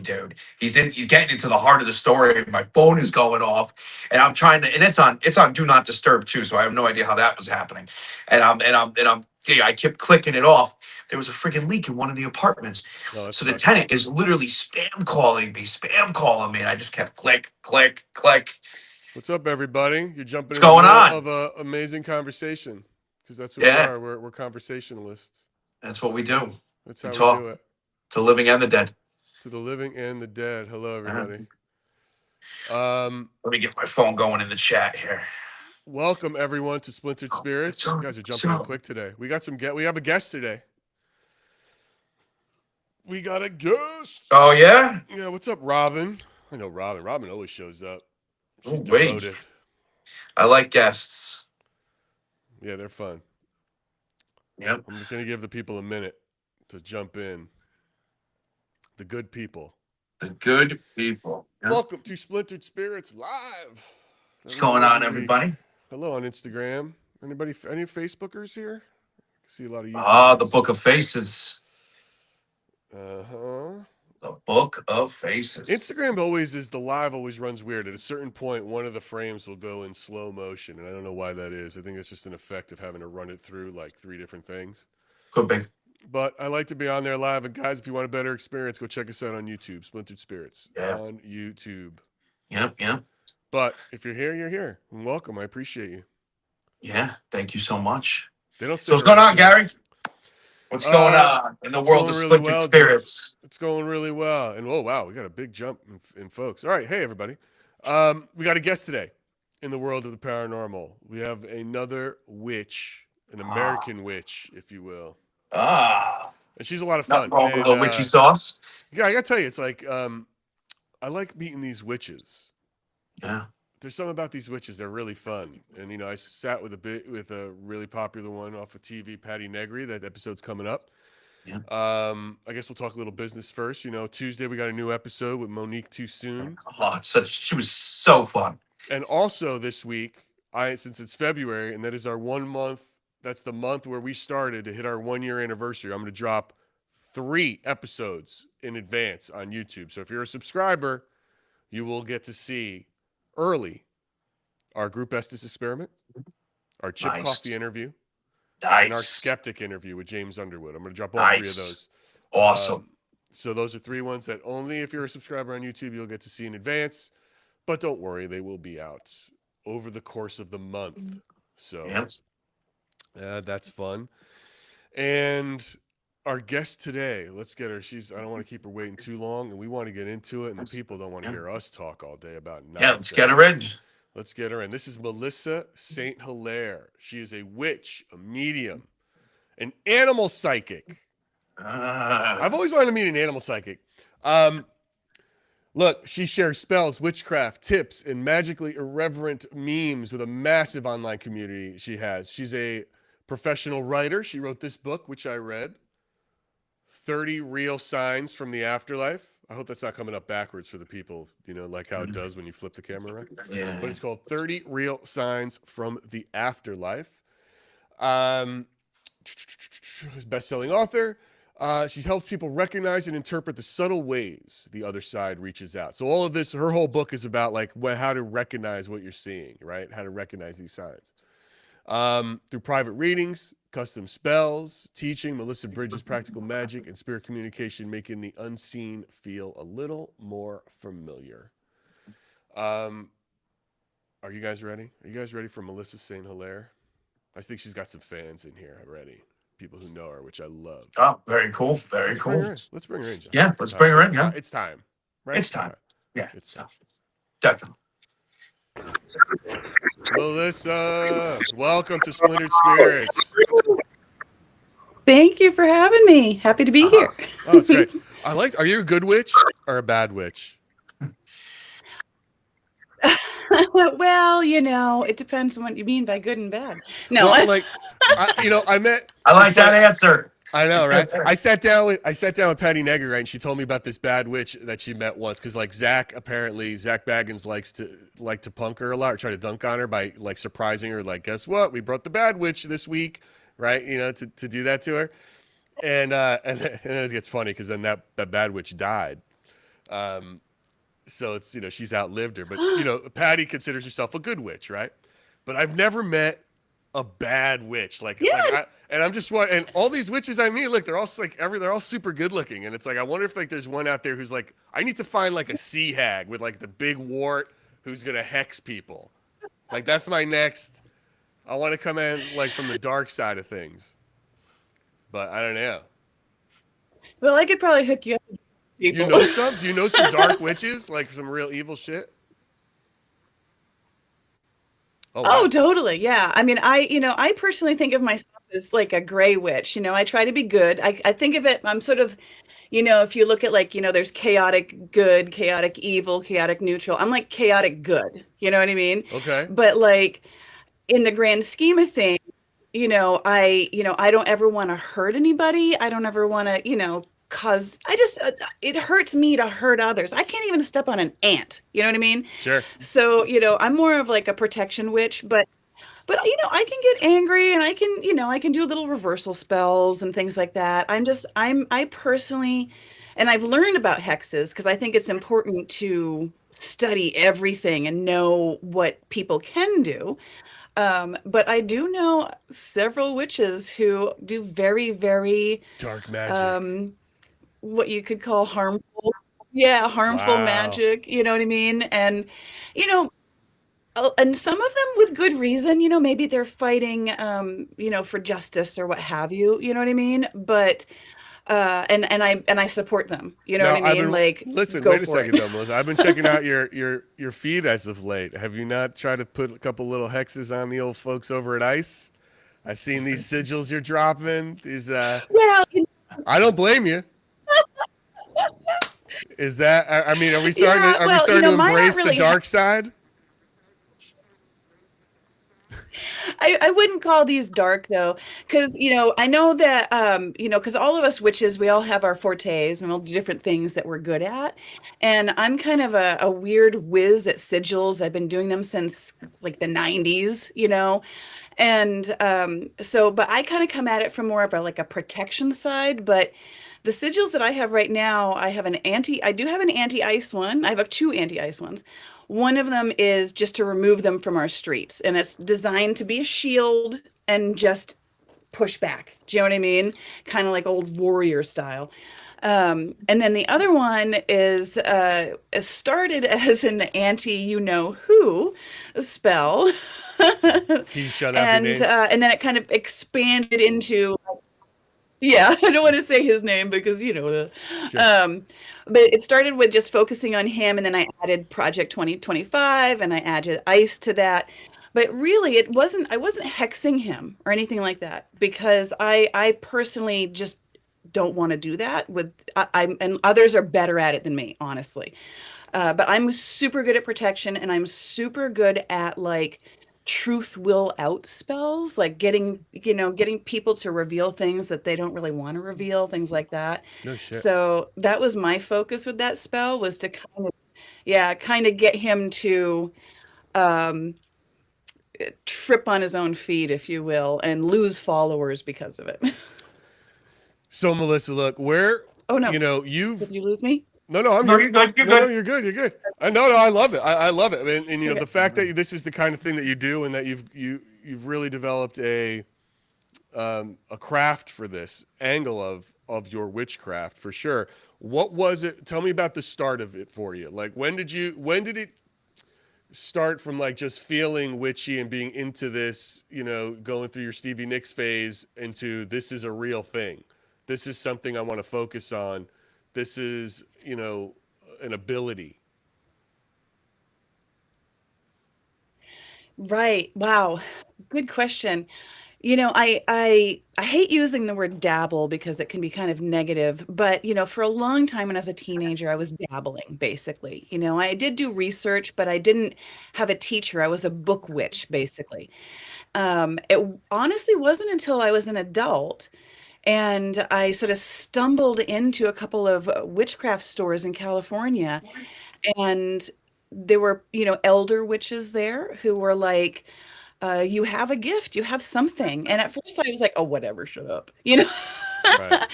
dude. He's getting into the heart of the story. My phone is going off, and I'm trying to, and it's on do not disturb too, so I have no idea how that was happening. Yeah, I kept clicking it off. There was a freaking leak in one of the apartments. No, that So the sucks. tenant is literally spam calling me, and I just kept click, click, click. What's up, everybody? You're jumping What's in the going middle on? of an amazing conversation because that's what we Yeah, are. We're conversationalists. that's what we do. That's We how we do talk it. to the living and the dead. To the living and the dead. Hello, Uh, everybody. Um, Let me get my phone going in the chat here. Welcome everyone to Splintered Spirits. You So, guys are jumping in so, quick today. We got we have a guest today. We got a guest. oh yeah. Yeah, what's up, Robin? I know Robin. Robin always shows up. Oh She's wait, devoted. I like guests. Yeah, they're fun. Yep. I'm just gonna give the people a minute to jump in. The good people. The good people. Yep. Welcome to Splintered Spirits Live. What's going on, everybody? Hello on Instagram. Anybody? Any Facebookers here? I see a lot of Ah, the YouTubers. Book of Faces. Uh-huh. The Book of Faces. Instagram always is, the live always runs weird. At a certain point, one of the frames will go in slow motion, and I don't know why that is. I think it's just an effect of having to run it through like 3 different things. Could be. But I like to be on there live. And guys, if you want a better experience, go check us out on YouTube, Splintered Spirits on YouTube. Yep. But if you're here, you're here. And welcome. I appreciate you. Yeah, thank you so much. They don't So what's going on, Gary? What's going on in the world of Splintered Spirits? It's going really well. And oh wow, we got a big jump in folks. All right, hey everybody. We got a guest today in the world of the paranormal. We have another witch, an American witch, if you will. And she's a lot of fun. Not wrong with a little witchy sauce. Yeah, I gotta tell you, it's like I like meeting these witches. Yeah. There's something about these witches. They're really fun. And, I sat with a really popular one off of TV, Patty Negri. That episode's coming up. Yeah. I guess we'll talk a little business first. Tuesday we got a new episode with Monique Too Soon. Oh, she was so fun. And also this week, since it's February, and that is our 1 month, that's the month where we started to hit our 1-year anniversary. I'm going to drop 3 episodes in advance on YouTube. So if you're a subscriber, you will get to see early our Group Estes experiment, our Chip Coffee interview, and our Skeptic interview with James Underwood. I'm going to drop all 3 of those. Awesome. So those are 3 ones that only if you're a subscriber on YouTube, you'll get to see in advance. But don't worry, they will be out over the course of the month. So that's fun. And our guest today, let's get her. I don't want to keep her waiting too long, and we want to get into it, and the people don't want to hear us talk all day about nonsense. Yeah, let's get her in. Let's get her in. This is Melissa St. Hilaire. She is a witch, a medium, an animal psychic. I've always wanted to meet an animal psychic. Look, she shares spells, witchcraft, tips, and magically irreverent memes with a massive online community she has. She's a professional writer. She wrote this book, which I read, 30 Real Signs from the Afterlife. I hope that's not coming up backwards for the people, like how it does when you flip the camera around. Yeah. But it's called 30 Real Signs from the Afterlife. Best-selling author. She helps people recognize and interpret the subtle ways the other side reaches out. So all of this, her whole book is about how to recognize what you're seeing, right? How to recognize these signs. Through private readings, custom spells, teaching, Melissa bridges practical magic and spirit communication, making the unseen feel a little more familiar. Are you guys ready? Are you guys ready for Melissa St. Hilaire? I think she's got some fans in here already. People who know her, which I love. Oh, very cool. Very cool. Let's bring her in, John. Yeah, let's bring her in. Yeah, it's time. Right? It's time. Yeah, it's time. Definitely. Melissa, welcome to Splintered Spirits. Thank you for having me. Happy to be here. Oh, it's great. Are you a good witch or a bad witch? Well, it depends on what you mean by good and bad. No, I like that answer. I know, right? I sat down with Patty Negri, right? And she told me about this bad witch that she met once, because Zach Baggins likes to punk her a lot, or try to dunk on her by surprising her, guess what? We brought the bad witch this week, right? To do that to her, and then it gets funny because then that bad witch died. Um, so it's, she's outlived her. But Patty considers herself a good witch, right? But I've never met a bad witch. Yeah. And I'm just and all these witches I meet, look, they're all they're all super good looking, and it's like I wonder if there's one out there who's like, I need to find like a sea hag with like the big wart who's gonna hex people. Like that's my next. I want to come in like from the dark side of things, but I don't know. Well, I could probably hook you up with You people. know some? Do you know some dark witches, like some real evil shit? Oh Oh, wow. totally. Yeah. I mean, I personally think of myself as like a gray witch. I try to be good. I think of it, I'm sort of, if you look at like, there's chaotic good, chaotic evil, chaotic neutral. I'm like chaotic good. You know what I mean? Okay. But like in the grand scheme of things, I don't ever want to hurt anybody. I don't ever want to, cause it hurts me to hurt others. I can't even step on an ant. You know what I mean? Sure. So, I'm more of like a protection witch, but I can get angry and I can do little reversal spells and things like that. I personally, and I've learned about hexes because I think it's important to study everything and know what people can do. But I do know several witches who do very, very, Dark magic. um, what you could call harmful, yeah, harmful Wow. magic, you know what I mean? You know, and some of them with good reason, maybe they're fighting, for justice or what have you, you know what I mean? But, and I support them, you know what Now I I've mean? been Like, listen. go Wait a for second, it. though, Melissa. I've been checking out your feed as of late. Have you not tried to put a couple little hexes on the old folks over at Ice? I've seen these sigils you're dropping. These Well, I don't blame you. Is that I mean, yeah, are we well, starting to mine aren't embrace the really dark side? I wouldn't call these dark though, because I know that because all of us witches, we all have our fortes and we'll do different things that we're good at. And I'm kind of a weird whiz at sigils. I've been doing them since like the 90s, and but I kind of come at it from more of a like a protection side. But the sigils that I have right now, I do have an anti-ice one. I have two anti-ice ones. One of them is just to remove them from our streets, and it's designed to be a shield and just push back. Do you know what I mean? Kind of like old warrior style. And then the other one is started as an anti you know who spell. Can you shut up, be and named? and then it kind of expanded into, yeah, I don't want to say his name because Sure. um, but it started with just focusing on him, and then I added Project 2025, and I added Ice to that. But really, I wasn't hexing him or anything like that because I personally just don't want to do that and others are better at it than me, honestly. But I'm super good at protection, and I'm super good at like truth will out spells, like getting people to reveal things that they don't really want to reveal, things like that. No shit. So that was my focus with that spell, was to kind of get him to um trip on his own feet, if you will, and lose followers because of it. So Melissa, look, where Oh no, did you've you lose me? no, I'm No, here. you're good. You're No, good. you're good. You're good. I no, I love it. I love it. And Okay. the fact that this is the kind of thing that you do, and that you've really developed a craft for this angle of your witchcraft for sure. What was it? Tell me about the start of it for you. Like when did it start from like just feeling witchy and being into this, going through your Stevie Nicks phase into this is a real thing. This is something I want to focus on. This is, an ability. Right. Wow. Good question. I hate using the word dabble because it can be kind of negative, but for a long time when I was a teenager, I was dabbling basically. I did do research, but I didn't have a teacher. I was a book witch basically. It honestly wasn't until I was an adult and I sort of stumbled into a couple of witchcraft stores in California, and there were, elder witches there who were like, you have a gift, you have something. And at first I was like, oh, whatever, shut up. Right.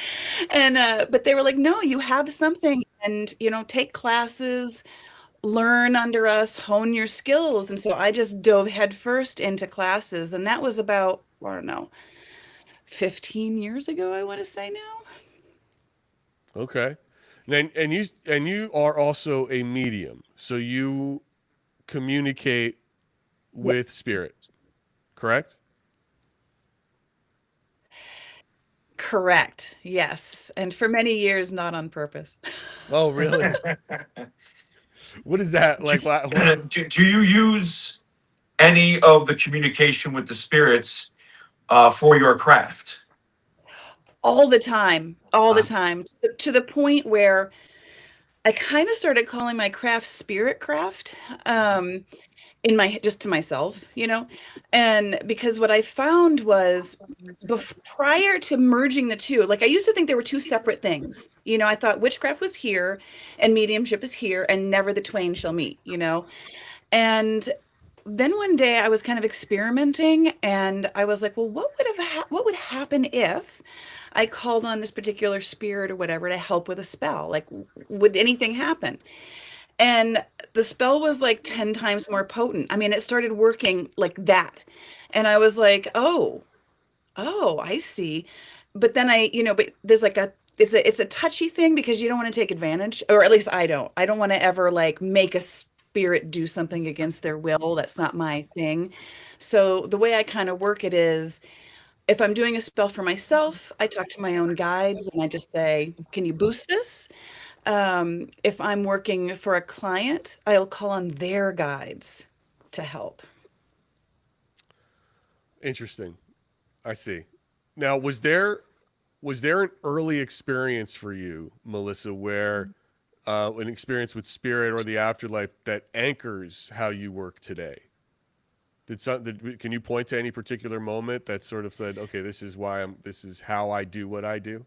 And but they were like, no, you have something, and take classes, learn under us, hone your skills. And so I just dove headfirst into classes, and that was about, I don't know, 15 years ago, I want to say now. Okay. And you are also a medium, so you communicate Yeah. with spirit, correct? Correct. Yes. And for many years, not on purpose. Oh, really? What is that do, like? What? do you use any of the communication with the spirits for your craft? All the time, all the Uh, time, to the point where I kind of started calling my craft spirit craft. In my just to myself, and because what I found was, prior to merging the two, like I used to think there were two separate things. I thought witchcraft was here and mediumship is here, and never the twain shall meet. And then one day I was kind of experimenting, and I was like, well, what would happen if I called on this particular spirit or whatever to help with a spell? Like, would anything happen? And the spell was like 10 times more potent. I mean, it started working like that. And I was like, oh, I see. But then but there's like it's a touchy thing, because you don't want to take advantage, or at least I don't. I don't want to ever like make a spirit do something against their will. That's not my thing. So the way I kind of work it is, if I'm doing a spell for myself, I talk to my own guides and I just say, can you boost this? If I'm working for a client, I'll call on their guides to help. Interesting. I see. Now, was there an early experience for you, Melissa, where an experience with spirit or the afterlife that anchors how you work today? Can you point to any particular moment that sort of said, okay, this is how I do what I do?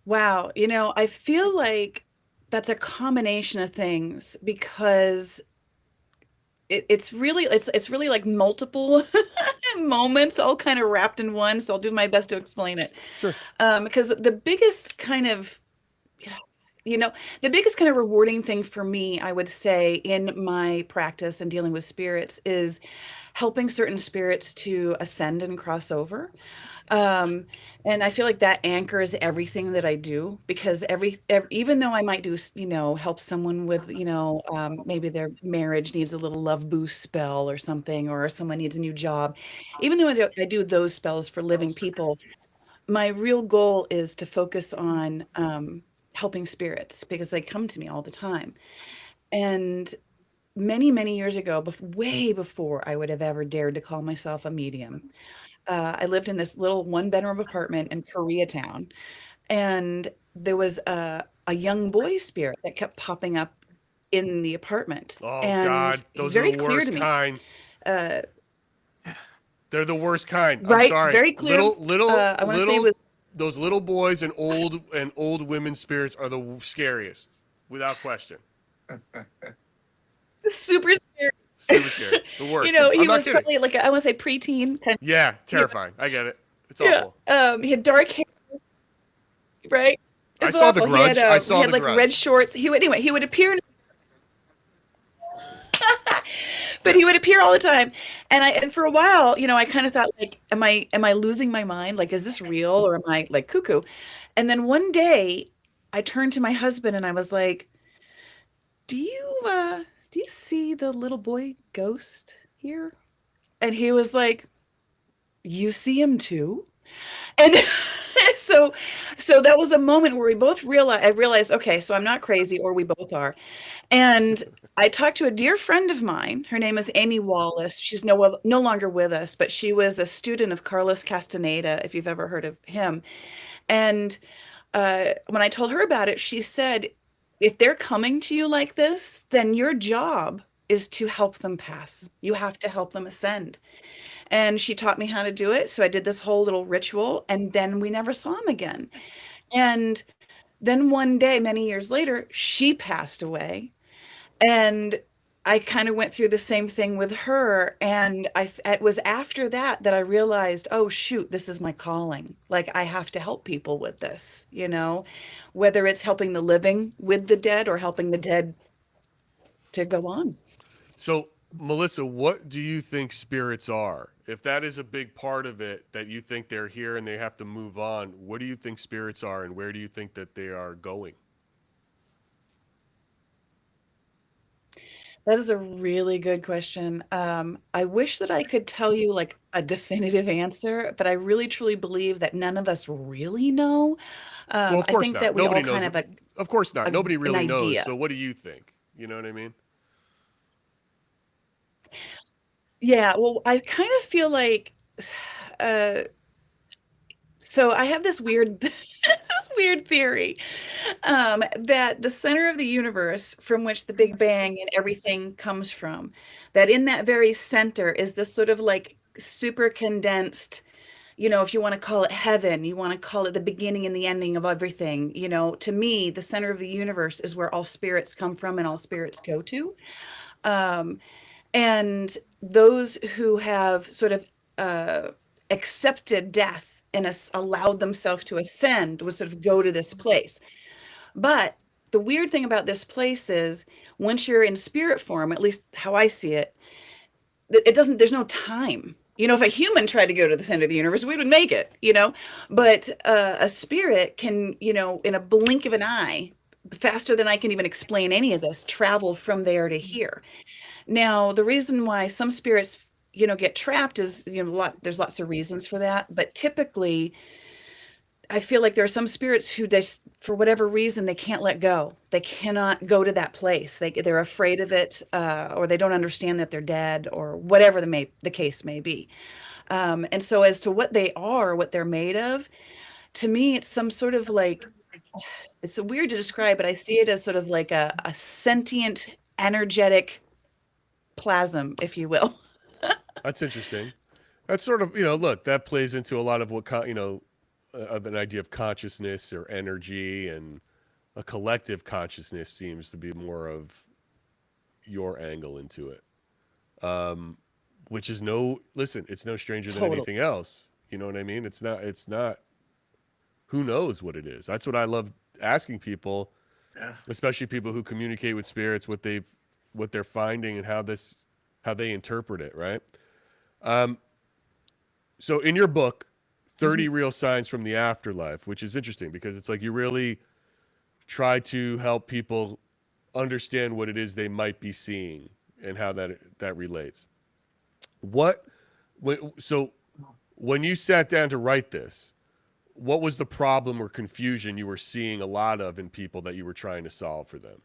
Wow, I feel like that's a combination of things, because it's really like multiple moments all kind of wrapped in one. So I'll do my best to explain it. Sure. Because you know, the biggest kind of rewarding thing for me, I would say, in my practice and dealing with spirits is helping certain spirits to ascend and cross over. Um, and I feel like that anchors everything that I do, because even though I might help someone with, maybe their marriage needs a little love boost spell or something, or someone needs a new job, even though I do those spells for living people, my real goal is to focus on helping spirits, because they come to me all the time. And many, many years ago, way before I would have ever dared to call myself a medium, I lived in this little one-bedroom apartment in Koreatown, and there was a young boy spirit that kept popping up in the apartment, Oh and God, those are very the clear to worst me. kind. Uh, They're the worst kind. I'm right, sorry. very clear. I want to say Little with those little boys and old women spirits are the scariest, without question. super scary. Super scary. The worst. I'm He not was kidding. probably like, I want to say preteen kind. Yeah, Yeah, terrifying. I get it. It's yeah. awful. He had dark hair, right? I It's saw The awful. He had Grudge. I he saw had The like red Grudge. shorts. He would appear, but he would appear all the time. And for a while, I kind of thought, like, am I losing my mind? Like, is this real, or am I like cuckoo? And then one day, I turned to my husband and I was like, "Do you see the little boy ghost here?" And he was like, "You see him too?" And so so that was a moment where we both realized, okay, so I'm not crazy, or we both are. And I talked to a dear friend of mine. Her name is Amy Wallace. She's no longer with us, but she was a student of Carlos Castaneda, if you've ever heard of him. And when I told her about it, she said, if they're coming to you like this, then your job is to help them pass. You have to help them ascend. And she taught me how to do it. So I did this whole little ritual, and then we never saw him again. And then one day, many years later, she passed away. And I kind of went through the same thing with her, and it was after that that I realized, oh shoot, this is my calling. Like I have to help people with this, whether it's helping the living with the dead or helping the dead to go on. So, Melissa, what do you think spirits are? If that is a big part of it, that you think they're here and they have to move on, what do you think spirits are, and where do you think that they are going? That is a really good question. I wish that I could tell you like a definitive answer, but I really truly believe that none of us really know. Well, of I course think not. that we all Nobody kind knows. of Of course not. Nobody an really knows. idea. So, what do you think? You know what I mean? Yeah, well, I kind of feel like uh so I have this weird this weird theory that the center of the universe from which the Big Bang and everything comes from, that in that very center is this sort of like super condensed, if you want to call it heaven, you want to call it the beginning and the ending of everything. To me, the center of the universe is where all spirits come from and all spirits go to. Um, and those who have sort of uh, accepted death and allowed themselves to ascend would sort of go to this place. But the weird thing about this place is once you're in spirit form, at least how I see it, it doesn't, there's no time. If a human tried to go to the center of the universe, we would make it. But a spirit can, in a blink of an eye, faster than I can even explain any of this, travel from there to here. Now, the reason why some spirits, get trapped is, there's lots of reasons for that. But typically, I feel like there are some spirits who just, for whatever reason, they can't let go. They cannot go to that place. They're afraid of it, or they don't understand that they're dead, or whatever the case may be. And so, as to what they are, what they're made of, to me, it's some sort of like, it's weird to describe, but I see it as sort of like a sentient, energetic plasm, if you will. That's interesting. That's sort of, look, that plays into a lot of what, of an idea of consciousness or energy, and a collective consciousness seems to be more of your angle into it. Which is listen, it's no stranger than Total. anything else. You know what I mean? It's not, who knows what it is? That's what I love asking people, Yeah. especially people who communicate with spirits, what they're finding and how they interpret it. Right. So in your book, 30 Real Signs from the Afterlife, which is interesting because it's like you really try to help people understand what it is they might be seeing and how that relates. So when you sat down to write this, what was the problem or confusion you were seeing a lot of in people that you were trying to solve for them?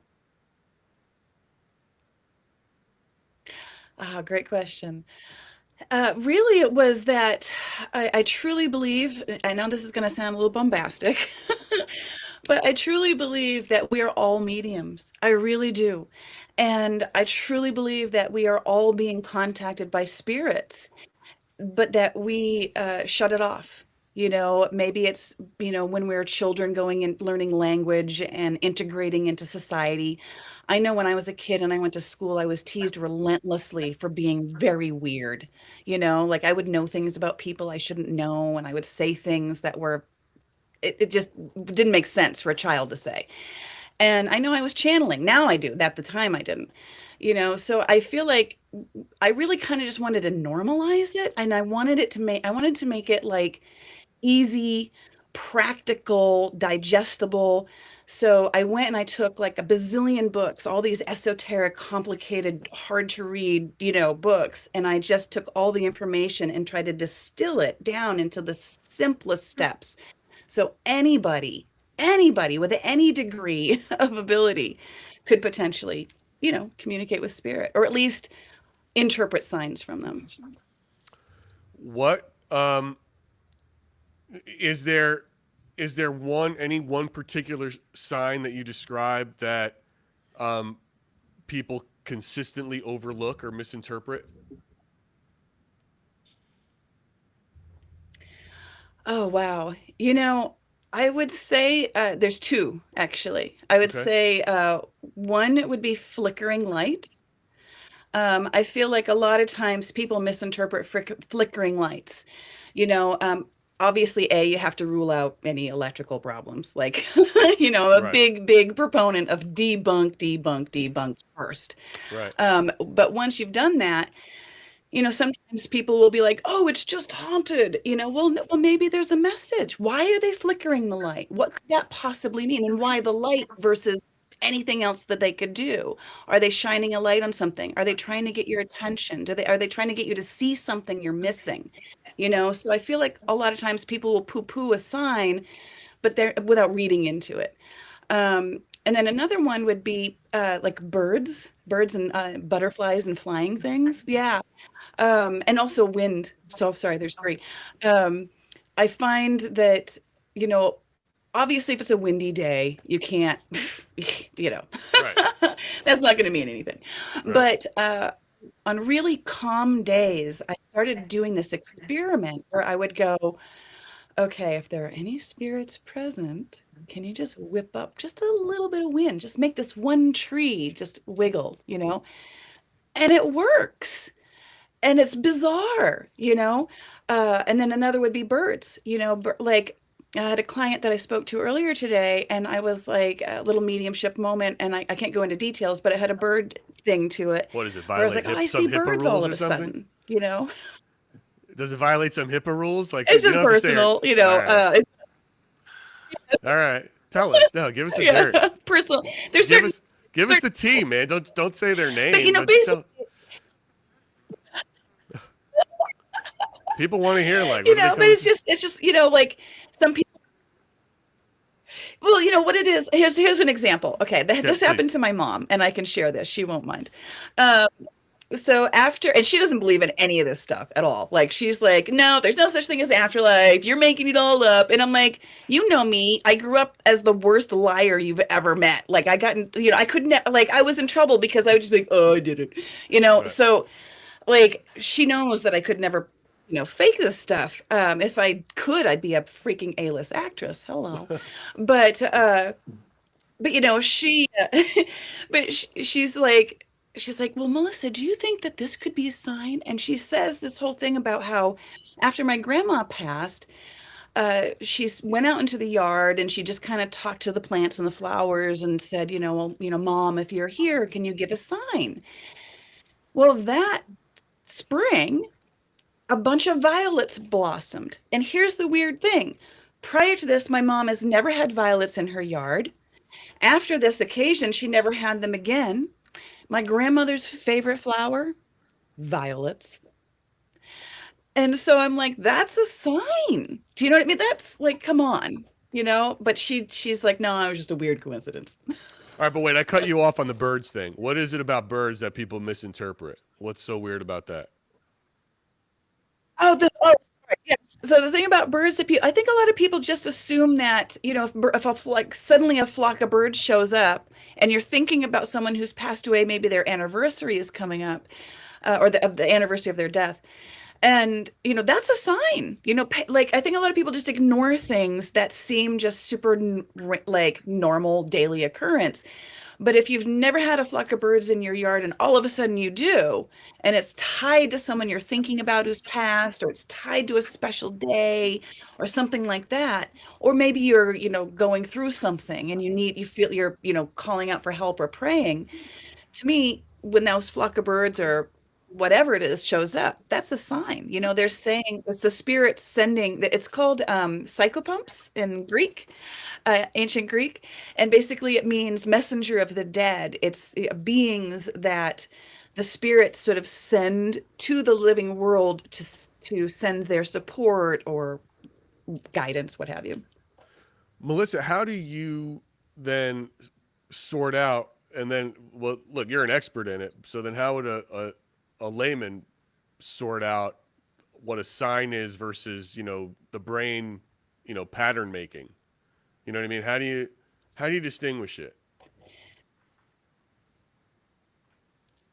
Great question. Really, it was that I truly believe, I know this is going to sound a little bombastic, but I truly believe that we are all mediums. I really do. And I truly believe that we are all being contacted by spirits, but that we shut it off. Maybe it's, when we're children going and learning language and integrating into society. I know when I was a kid and I went to school, I was teased relentlessly for being very weird. Like I would know things about people I shouldn't know, and I would say things that it just didn't make sense for a child to say. And I know I was channeling. Now I do. At the time I didn't. So I feel like I really kind of just wanted to normalize it, and I wanted to make it like easy, practical, digestible. So I went and I took like a bazillion books, all these esoteric, complicated, hard to read, books. And I just took all the information and tried to distill it down into the simplest steps. So anybody with any degree of ability could potentially, communicate with spirit, or at least interpret signs from them. What is there any one particular sign that you describe that people consistently overlook or misinterpret? Oh, wow. I would say there's two, actually. I would Okay. say one would be flickering lights. I feel like a lot of times people misinterpret flickering lights. You know, obviously, you have to rule out any electrical problems. Like, a Right. big proponent of debunk first. Right. But once you've done that, sometimes people will be like, "Oh, it's just haunted." Well, no, well, maybe there's a message. Why are they flickering the light? What could that possibly mean? And why the light versus anything else that they could do? Are they shining a light on something? Are they trying to get your attention? Are they trying to get you to see something you're missing? So I feel like a lot of times people will poo-poo a sign, but they're without reading into it. And then another one would be like birds and butterflies and flying things. Yeah. And also wind. So sorry, there's three. Um, I find that, you know, obviously if it's a windy day, you can't, you know, Right. that's not going to mean anything. Right. But on really calm days, I started doing this experiment where I would go, okay, if there are any spirits present, can you just whip up just a little bit of wind? Just make this one tree just wiggle. And it works. And it's bizarre. And then another would be birds. Like I had a client that I spoke to earlier today, and I was like a little mediumship moment, and I can't go into details, but it had a bird thing to it What does it where I was violate? like, oh, I Some see HIPAA birds all rules of or a something? sudden. Does it violate some HIPAA rules? Like It's you just don't have to say. personal, All right. All right. Tell us. No, give us the dirt. yeah, personal. There's Give certain, us give us certain, the team, man. Don't say their but name, but basically, people want to hear like what do they but come it's just, like some people. Well, what it is. Here's an example. Okay, Okay, this please. happened to my mom, and I can share this. She won't mind. Um, so and she doesn't believe in any of this stuff at all. Like she's like, no, there's no such thing as afterlife. You're making it all up. And I'm like, you know me. I grew up as the worst liar you've ever met. Like I got in, I couldn't like I was in trouble because I would just be like, oh, I did it. Right. So like she knows that I could never, fake this stuff. If I could, I'd be a freaking A-list actress. Hello. But she but she's like, well, Melissa, do you think that this could be a sign? And she says this whole thing about how after my grandma passed, she went out into the yard and she just kind of talked to the plants and the flowers and said, well, Mom, if you're here, can you give a sign? Well, that spring, a bunch of violets blossomed. And here's the weird thing. Prior to this, my mom has never had violets in her yard. After this occasion, she never had them again. My grandmother's favorite flower, violets. And so I'm like, that's a sign. Do you know what I mean? That's like, come on. But she's like, no, it was just a weird coincidence. All right, but wait, I cut you off on the birds thing. What is it about birds that people misinterpret? What's so weird about that? Sorry. Yes. So the thing about birds that I think a lot of people just assume that, if suddenly a flock of birds shows up and you're thinking about someone who's passed away, maybe their anniversary is coming up, or the anniversary of their death. And, that's a sign, like I think a lot of people just ignore things that seem just super like normal daily occurrence. But if you've never had a flock of birds in your yard and all of a sudden you do, and it's tied to someone you're thinking about who's passed, or it's tied to a special day or something like that, or maybe you're, going through something and you feel you're, calling out for help or praying. To me, when those flock of birds or whatever it is shows up, that's a sign. They're saying it's the spirit sending. It's called psychopumps in Greek, ancient Greek, and basically it means messenger of the dead. It's beings that the spirits sort of send to the living world to send their support or guidance, what have you. Melissa, how do you then sort out and then well look, you're an expert in it. So then how would a layman sort out what a sign is versus, the brain, pattern making? You know what I mean? How do you distinguish it?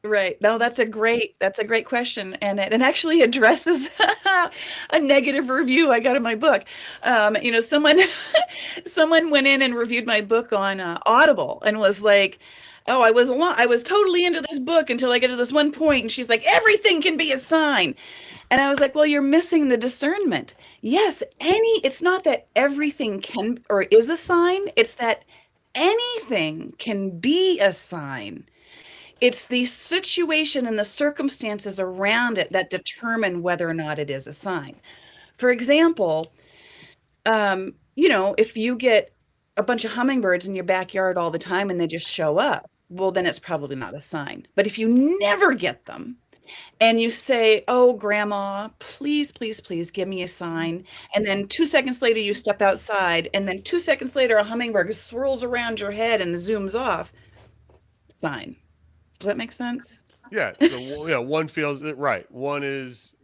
Right. No, that's a great question. And it actually addresses a negative review I got in my book. Someone someone went in and reviewed my book on Audible and was like, oh, I was totally into this book until I get to this one point, and she's like, everything can be a sign. And I was like, well, you're missing the discernment. Yes, it's not that everything can or is a sign, it's that anything can be a sign. It's the situation and the circumstances around it that determine whether or not it is a sign. For example, if you get a bunch of hummingbirds in your backyard all the time and they just show up, well, then it's probably not a sign. But if you never get them and you say, oh, grandma, please, please, please give me a sign. And then 2 seconds later, you step outside. And then 2 seconds later, a hummingbird swirls around your head and zooms off. Sign. Does that make sense? Yeah. So yeah, one feels it right. One is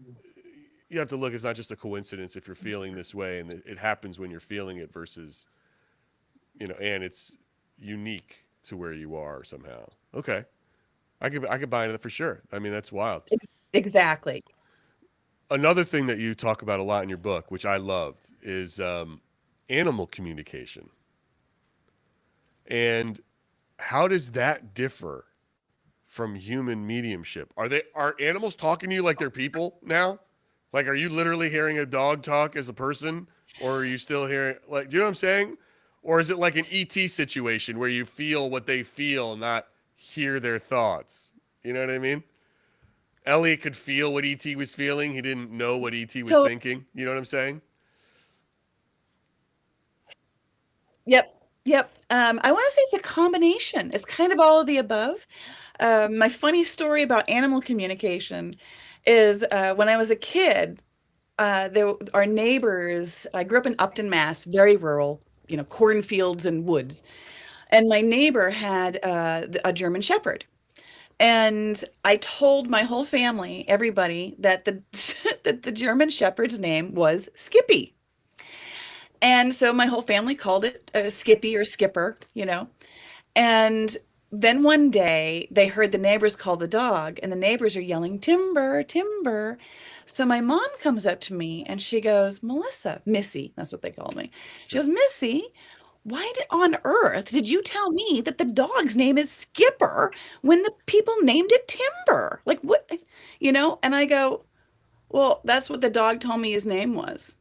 you have to look. It's not just a coincidence if you're feeling this way, and it happens when you're feeling it versus, and it's unique to where you are somehow. Okay, I could buy into that for sure. I mean, that's wild. Exactly. Another thing that you talk about a lot in your book, which I loved, is animal communication. And how does that differ from human mediumship? Are animals talking to you like they're people now? Like, are you literally hearing a dog talk as a person, or are you still hearing, like, do you know what I'm saying? Or is it like an ET situation where you feel what they feel and not hear their thoughts? You know what I mean? Elliot could feel what ET was feeling. He didn't know what ET was thinking. You know what I'm saying? Yep. Yep. I want to say it's a combination. It's kind of all of the above. My funny story about animal communication is when I was a kid, our neighbors, I grew up in Upton, Mass, very rural, cornfields and woods. And my neighbor had a German Shepherd. And I told my whole family, everybody, that that the German Shepherd's name was Skippy. And so my whole family called it Skippy or Skipper. And then one day they heard the neighbors call the dog, and the neighbors are yelling, Timber, Timber. So my mom comes up to me and she goes, Melissa, Missy, that's what they call me. She goes, Missy, on earth did you tell me that the dog's name is Skipper when the people named it Timber? Like what, And I go, well, that's what the dog told me his name was.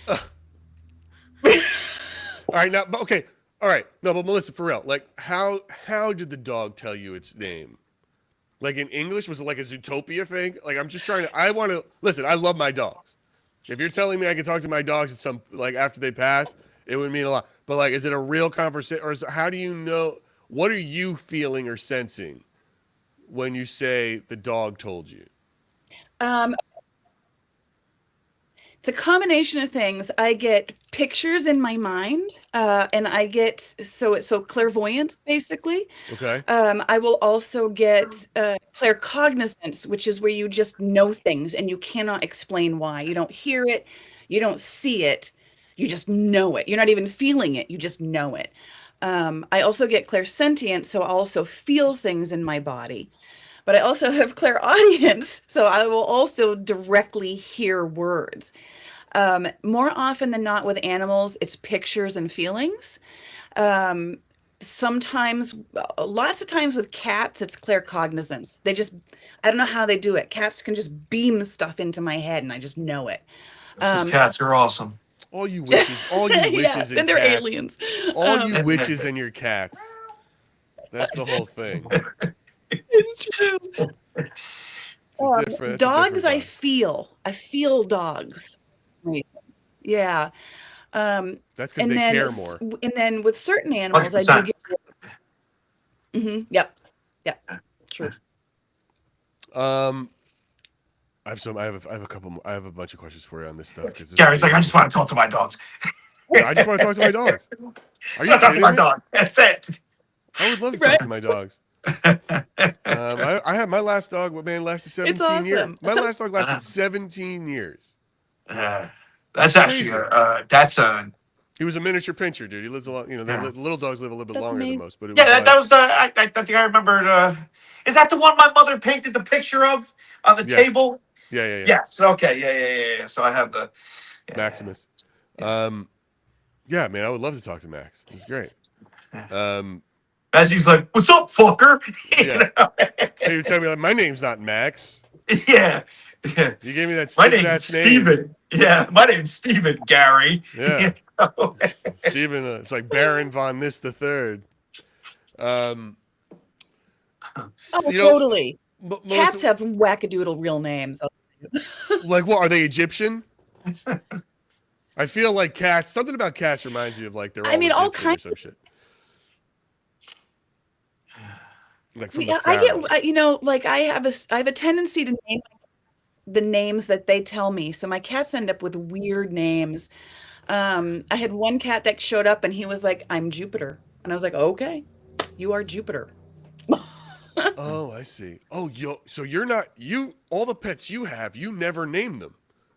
All right, now, okay. All right. No, but Melissa, for real, like how did the dog tell you its name? Like in English, was it like a Zootopia thing? Like I'm just trying to, listen, I love my dogs. If you're telling me I can talk to my dogs at after they pass, it would mean a lot. But like, is it a real conversation, or how do you know, what are you feeling or sensing when you say the dog told you? It's a combination of things. I get pictures in my mind, and I get so clairvoyance basically. Okay. I will also get claircognizance, which is where you just know things and you cannot explain why. You don't hear it, you don't see it, you just know it. You're not even feeling it, you just know it. I also get clairsentient, so I'll also feel things in my body. But I also have clairaudience, so I will also directly hear words. More often than not with animals, it's pictures and feelings. Sometimes, lots of times with cats, it's claircognizance. I don't know how they do it. Cats can just beam stuff into my head and I just know it. Cats are awesome. All you witches, Yeah, and then they're cats. aliens. All you witches and your cats. That's the whole thing. It's true. Dogs, I feel dogs. Right. Yeah. That's because they care more. And then with certain animals, 100%. I do get. Yep. True. I have a bunch of questions for you on this stuff. Gary's like, I just want to talk to my dogs. Yeah, I just want to talk to my dogs. Are you talking to my dog? That's it. I would love to talk to my dogs. I had my last dog. Lasted 17 It's awesome. years. My last dog lasted 17 years. That's actually He was a miniature pincher, dude. He lives a lot. The little dogs live a little bit longer than most. But that was the. I think I remember. Is that the one my mother painted the picture of on the table? Yeah. Yes. Okay. Yeah. So I have the Maximus. Yeah, man, I would love to talk to Max. He's great. as he's like, "What's up, fucker?" Yeah. Hey, you're telling me like, my name's not Max. Yeah. Yeah. You gave me that My stupid name's ass name. Steven. Yeah, my name's Steven, Gary. Yeah. You know? Steven, it's like Baron von this the third. Um, Oh, you know, totally. Cats Melissa, have wackadoodle real names. like what are they Egyptian? I feel like cats. Something about cats reminds you of like they're I all mean, all Egyptian or kinds. some shit. Like from the I pharaohs. get, like I have a tendency to name the names that they tell me. So my cats end up with weird names. I had one cat that showed up and he was like, "I'm Jupiter," and I was like, "Okay, you are Jupiter." Oh, I see. Oh, so you're not you. All the pets you have, you never name them.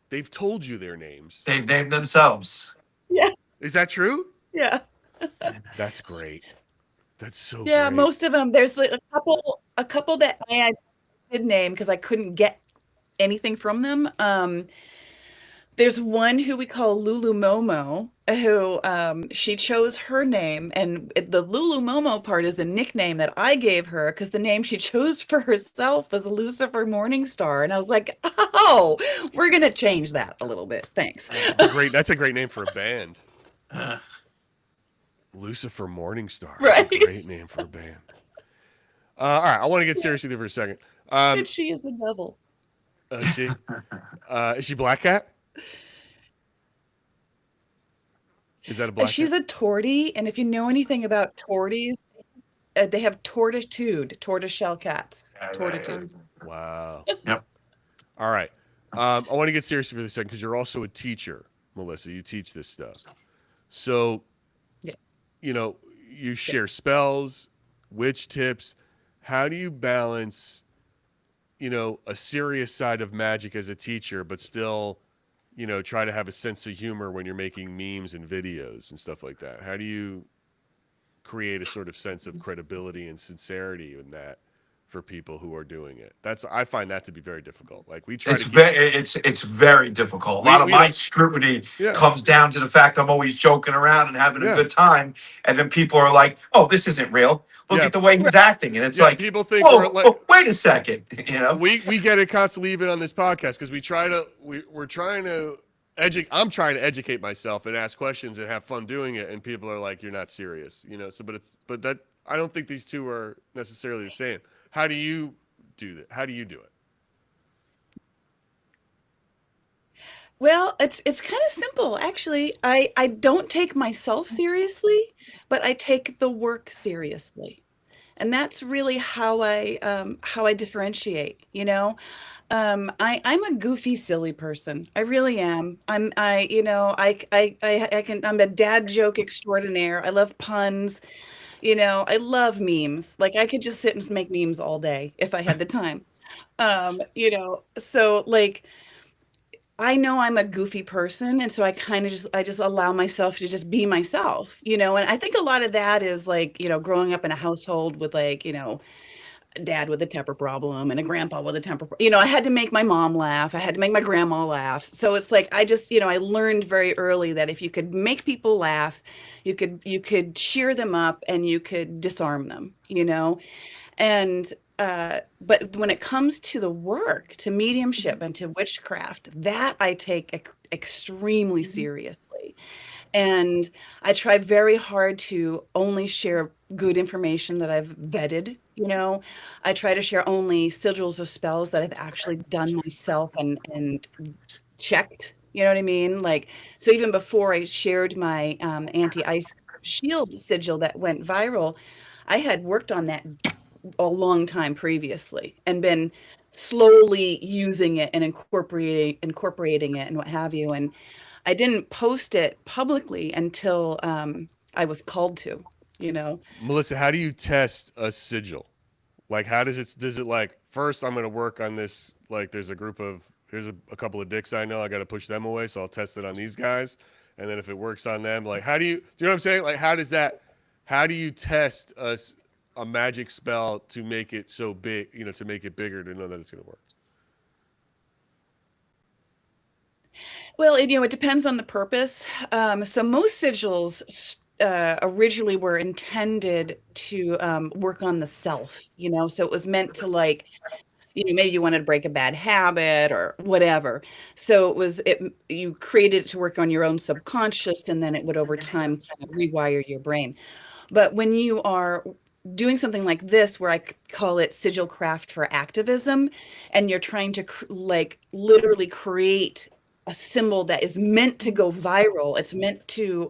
They've told you their names. They've named themselves. Yeah, Is that true? yeah, That's great. That's so yeah. great. Most of them. There's like a couple that I did name because I couldn't get anything from them. There's one who we call Lulu Momo, who she chose her name, and the Lulu Momo part is a nickname that I gave her because the name she chose for herself was Lucifer Morningstar, and I was like, "Oh, we're gonna change that a little bit, thanks." That's a great name for a band. Uh, Lucifer Morningstar. Right. That's a great name for a band. All right, I want to get serious with you for a second. And she is the devil. Is she Black Cat? Is that a black She's cat? a tortie, and if you know anything about torties, they have tortoiseshell cats. Tortitude. Wow. Yep. All right. I want to get serious for a second because you're also a teacher, Melissa. You teach this stuff. So, Yeah. you know, you share spells, witch tips. How do you balance, you know, a serious side of magic as a teacher, but still, you know, try to have a sense of humor when you're making memes and videos and stuff like that? How do you create a sort of sense of credibility and sincerity in that for people who are doing it? I find that to be very difficult. Like we try It's to keep, it's very difficult. A lot of my scrutiny yeah, comes down to the fact I'm always joking around and having a yeah, good time, and then people are like, "Oh, this isn't real. Look yeah, at the way he's acting," and it's yeah. like, People think we're "Oh, like, wait a second," you know. we get it constantly even on this podcast because we're trying to I'm trying to educate myself and ask questions and have fun doing it, and people are like, "You're not serious," you know. So, but that I don't think these two are necessarily the same. How do you do that? How do you do it? Well, it's kind of simple, actually. I don't take myself seriously, but I take the work seriously. And that's really how I differentiate, you know? I'm a goofy, silly person. I really am. You know, I'm a dad joke extraordinaire. I love puns. You know, I love memes. Like I could just sit and make memes all day if I had the time. You know, so like I know I'm a goofy person, and so I just allow myself to just be myself, you know, and I think a lot of that is like, you know, growing up in a household with like, you know, a dad with a temper problem and a grandpa with a you know, I had to make my mom laugh. I had to make my grandma laugh. So it's like I just, you know, I learned very early that if you could make people laugh, you could cheer them up and you could disarm them, you know? And but when it comes to the work, to mediumship and to witchcraft, that I take extremely seriously. And I try very hard to only share good information that I've vetted, you know. I try to share only sigils or spells that I've actually done myself and checked, you know what I mean? Like, so even before I shared my anti-ice shield sigil that went viral, I had worked on that a long time previously and been slowly using it and incorporating it and what have you. And I didn't post it publicly until I was called to, you know. Melissa, how do you test a sigil? Like, how does it like, first I'm going to work on this, like there's a couple of dicks I know, I got to push them away, so I'll test it on these guys. And then if it works on them, like, do you know what I'm saying? Like, how do you test a magic spell to make it so big, you know, to make it bigger, to know that it's going to work? Well, you know, it depends on the purpose. So most sigils originally were intended to work on the self, so it was meant to like, maybe you wanted to break a bad habit or whatever. So you created it to work on your own subconscious, and then it would over time kind of rewire your brain. But when you are doing something like this, where call it sigil craft for activism, and you're trying to like literally create a symbol that is meant to go viral, it's meant to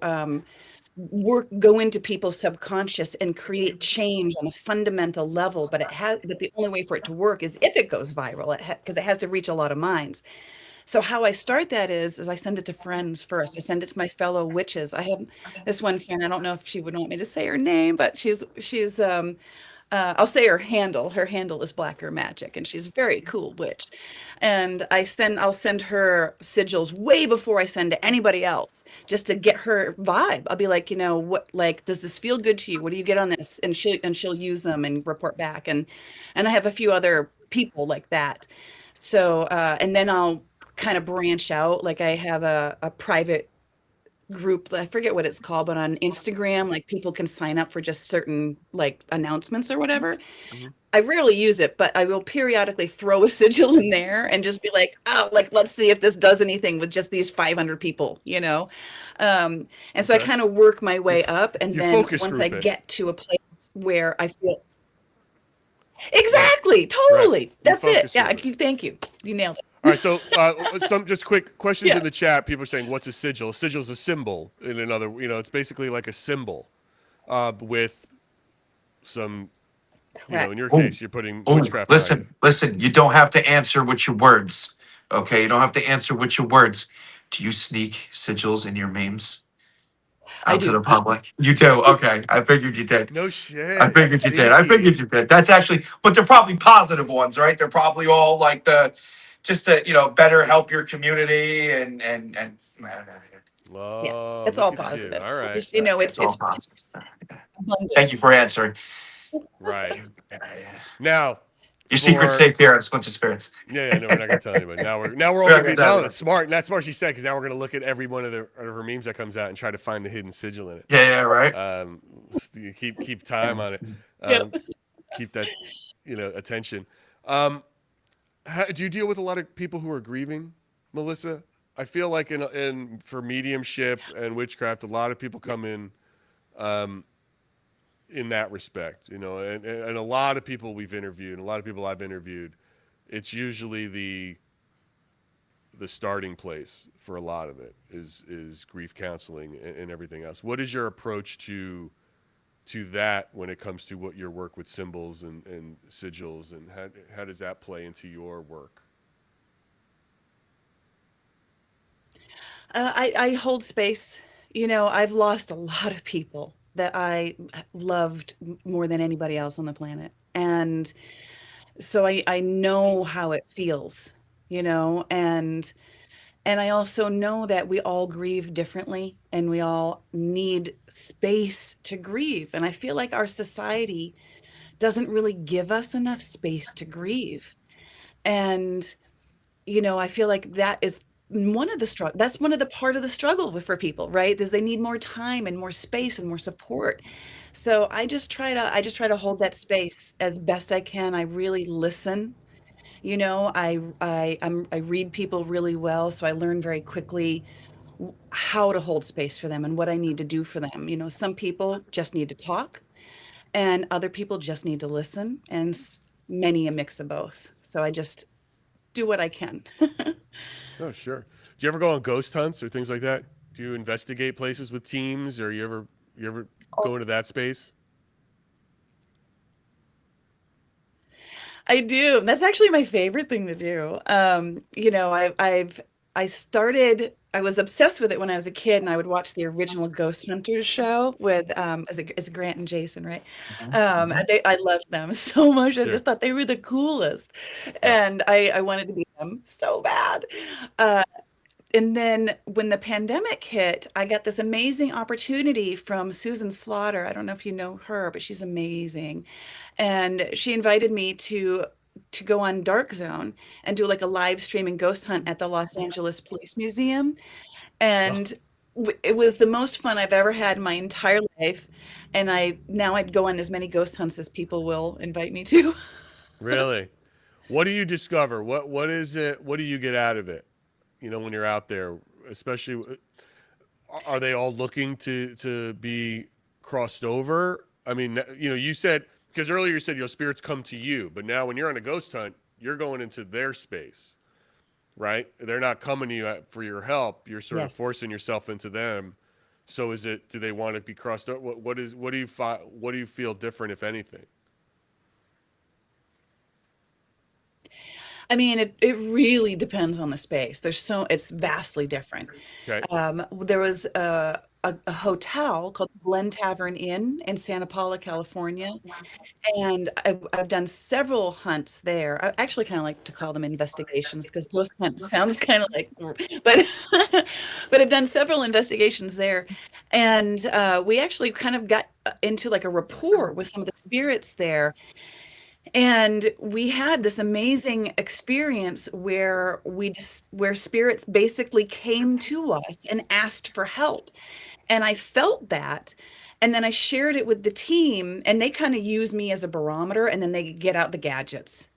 go into people's subconscious and create change on a fundamental level. But the only way for it to work is if it goes viral, because it has to reach a lot of minds. So how I start that is I send it to friends first. I send it to my fellow witches. I have this one friend, I don't know if she would want me to say her name, but I'll say her handle. Her handle is Blacker Magic, and she's a very cool witch. And I'll send her sigils way before I send to anybody else, just to get her vibe. I'll be like, what, like, does this feel good to you? What do you get on this? And she'll use them and report back. And I have a few other people like that. So, and then I'll kind of branch out. Like I have a private group, I forget what it's called, but on Instagram, like people can sign up for just certain like announcements or whatever. Mhm. I rarely use it, but I will periodically throw a sigil in there and just be like, oh, like, let's see if this does anything with just these 500 people. And so I Okay. kind of work my way up. And You then focus once I group it. get to a place where I feel Right. exactly, Right. totally. You That's it. focus Yeah. group it. Thank you. You nailed it. All right, so some just quick questions Yeah. in the chat. People are saying, "What's a sigil?" A sigil is a symbol. In another, it's basically like a symbol with some, in Correct. your Oh, case, you're putting oh, witchcraft behind it. listen. You don't have to answer with your words. Okay, you don't have to answer with your words. Do you sneak sigils in your memes I out to do. the public? You do. Okay, I figured you did. No I shit, figured you did. I sneaky. figured you did. That's actually, but they're probably positive ones, right? They're probably all like just to better help your community and. Yeah. Oh, It's look all at you. positive. All It right, just, It's all it's positive. Thank you abundance. for answering. right now Your secret's for safe here at Splinter Spirits. yeah. No, we're not gonna tell anybody. Now we're all We're not gonna gonna be tell no. anyone. That's smart. That's smart. She said because now we're gonna look at every one of her memes that comes out and try to find the hidden sigil in it. Yeah, right. You keep time on it. Yep. Keep that attention. Do you deal with a lot of people who are grieving, Melissa? I feel like in for mediumship and witchcraft, a lot of people come um, in that respect, and a lot of people we've interviewed, and a lot of people I've interviewed, it's usually the starting place for a lot of it is grief counseling and everything else. What is your approach to that when it comes to what your work with symbols and sigils, and how does that play into your work? I hold space. I've lost a lot of people that I loved more than anybody else on the planet. And so I know how it feels, and I also know that we all grieve differently and we all need space to grieve. And I feel like our society doesn't really give us enough space to grieve. And I feel like that is one of the struggle. That's one of the part of the struggle for people, right? Is they need more time and more space and more support. So I just try to hold that space as best I can. I really listen. I read people really well, so I learn very quickly how to hold space for them and what I need to do for them. Some people just need to talk, and other people just need to listen, and many a mix of both. So I just do what I can. Oh, sure. Do you ever go on ghost hunts or things like that? Do you investigate places with teams, or you ever go into that space? I do. That's actually my favorite thing to do. I was obsessed with it when I was a kid, and I would watch the original Ghost Hunters show with as Grant and Jason, right? Mhm. I loved them so much. I Sure. just thought they were the coolest, Yeah. and I wanted to be them so bad. Uh, and then when the pandemic hit, I got this amazing opportunity from Susan Slaughter. I don't know if you know her, but she's amazing. And she invited me to go on Dark Zone and do like a live streaming ghost hunt at the Los Angeles Police Museum. Oh, And it was the most fun I've ever had in my entire life, and I'd go on as many ghost hunts as people will invite me to. Really? What do you discover? What is it? What do you get out of it? When you're out there, especially, are they all looking to be crossed over? I mean, you said, because earlier you said spirits come to you, but now when you're on a ghost hunt, you're going into their space, right? They're not coming to you for your help. You're sort of Yes. forcing yourself into them. So is it? Do they want to be crossed over? What do you feel different, if anything? I mean, it really depends on the space. It's vastly different. Okay. There was a hotel called the Glen Tavern Inn in Santa Paula, California, and I've done several hunts there. I actually kind of like to call them investigations because ghost hunt sounds kind of like, but but I've done several investigations there, and we actually kind of got into like a rapport with some of the spirits there. And we had this amazing experience where spirits basically came to us and asked for help. And I felt that. And then I shared it with the team, and they kind of use me as a barometer, and then they get out the gadgets.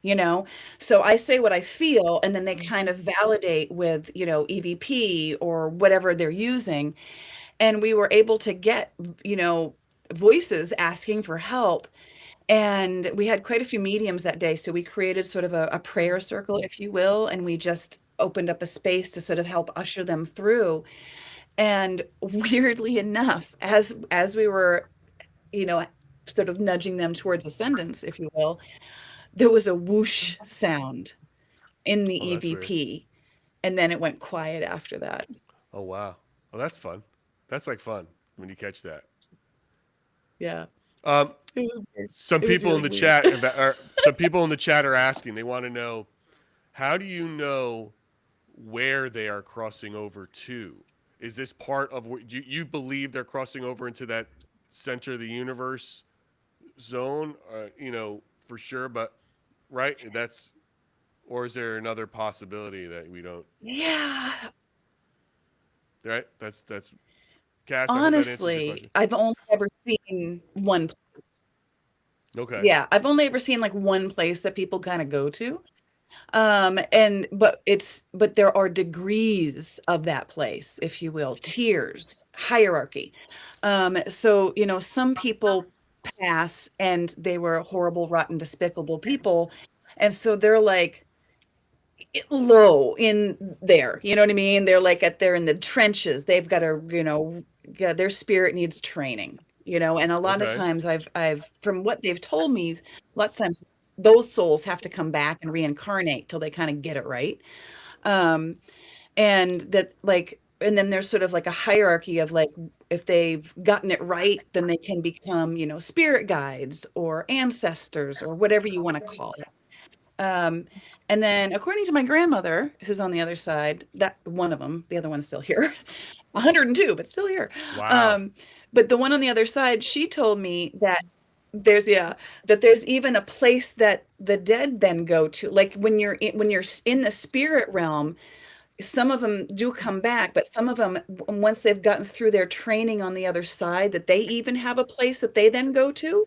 So I say what I feel, and then they kind of validate with, EVP or whatever they're using. And we were able to get, you know, voices asking for help, and we had quite a few mediums that day. So we created sort of a prayer circle, if you will, and we just opened up a space to sort of help usher them through. And weirdly enough, as we were, you know, sort of nudging them towards ascendance, if you will, there was a whoosh sound in the Oh, that's weird. EVP, and then it went quiet after that. Oh, wow. Oh, that's fun. That's like fun when you catch that. Yeah, Um, it was weird. some It was people in really the weird. chat, or some people in the chat are asking. They want to know, how do you know where they are crossing over to? Is this part of what you believe they're crossing over into that center of the universe zone? For sure, but right, that's, or is there another possibility that we don't? Yeah, Right, that's Cass. I hope that answers your honestly, question. I've only ever seen one. Okay. Yeah, I've only ever seen like one place that people kind of go to. But there are degrees of that place, if you will, tiers, hierarchy. So, some people pass and they were horrible, rotten, despicable people. And so they're like low in there. You know what I mean? They're in the trenches. They've got to, yeah, their spirit needs training. And a lot of Okay. times from what they've told me, lots of times those souls have to come back and reincarnate till they kind of get it right. Um, and and then there's sort of like a hierarchy of like, if they've gotten it right, then they can become, spirit guides or ancestors or whatever you want to call it. Um, and then according to my grandmother, who's on the other side, that one of them, the other one's still here, 102, but still here. Wow. Um, but the one on the other side, she told me that yeah, that there's even a place that the dead then go to. Like when you're in the spirit realm, some of them do come back, but some of them, once they've gotten through their training on the other side, that they even have a place that they then go to,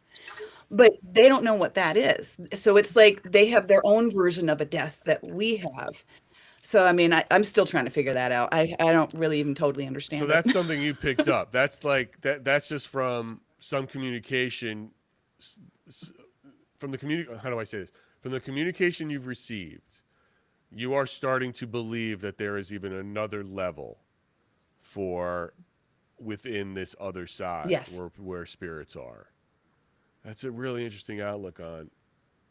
but they don't know what that is. So it's like they have their own version of a death that we have. So I mean, I'm still trying to figure that out. I don't really even totally So understand it. that's something you picked up. That's like that's just from some communication, from the community. How do I say this? From the communication you've received, you are starting to believe that there is even another level for within this other side Yes, where spirits are. That's a really interesting outlook on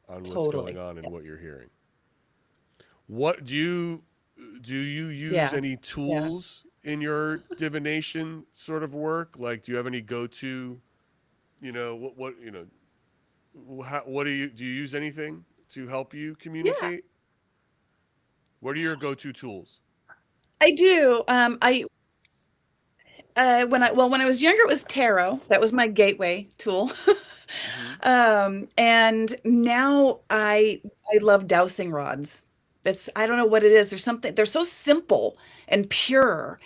what's going totally. on and Yeah. what you're hearing. What do you use Yeah. any Yeah. tools in your divination sort of work? Like, do you have any go-to? What do you use anything to help you Yeah. communicate? What are your go-to tools? I do. I when I was younger, it was tarot. That was my gateway tool. Hmm. And now I love dowsing rods. I don't know what it is. There's something, they're so simple and pure.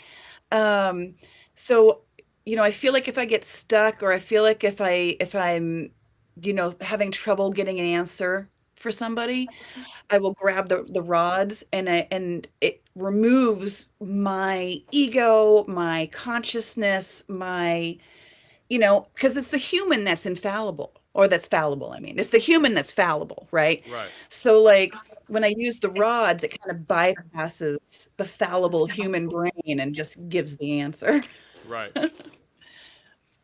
Um, So, I feel like if I get stuck, or I feel like if I'm having trouble getting an answer for somebody, I will grab the rods, and it removes my ego, my consciousness, because it's the human that's infallible, or that's fallible. I mean, it's the human that's fallible, right? Right. So, like, when I use the rods, it kind of bypasses the fallible human brain and just gives the answer. Right.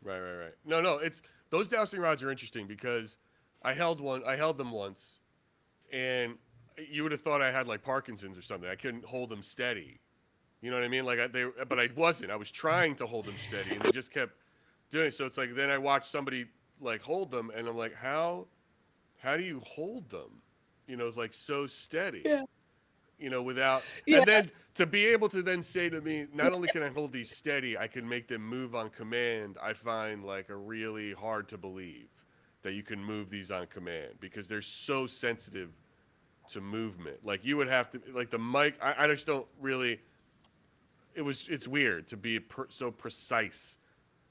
Right. No, no, it's those dowsing rods are interesting because I held them once, and you would have thought I had like Parkinson's or something. I couldn't hold them steady. You know what I mean? But I wasn't. I was trying to hold them steady, and they just kept doing it. So it's like then I watched somebody like hold them, and I'm like, how do you hold them? Like so steady. Yeah. Without, Yeah. and then to be able to then say to me, not only can I hold these steady, I can make them move on command. I find like a really hard to believe that you can move these on command because they're so sensitive to movement. Like you would have to, like the mic. I just don't really. It's weird to be so precise.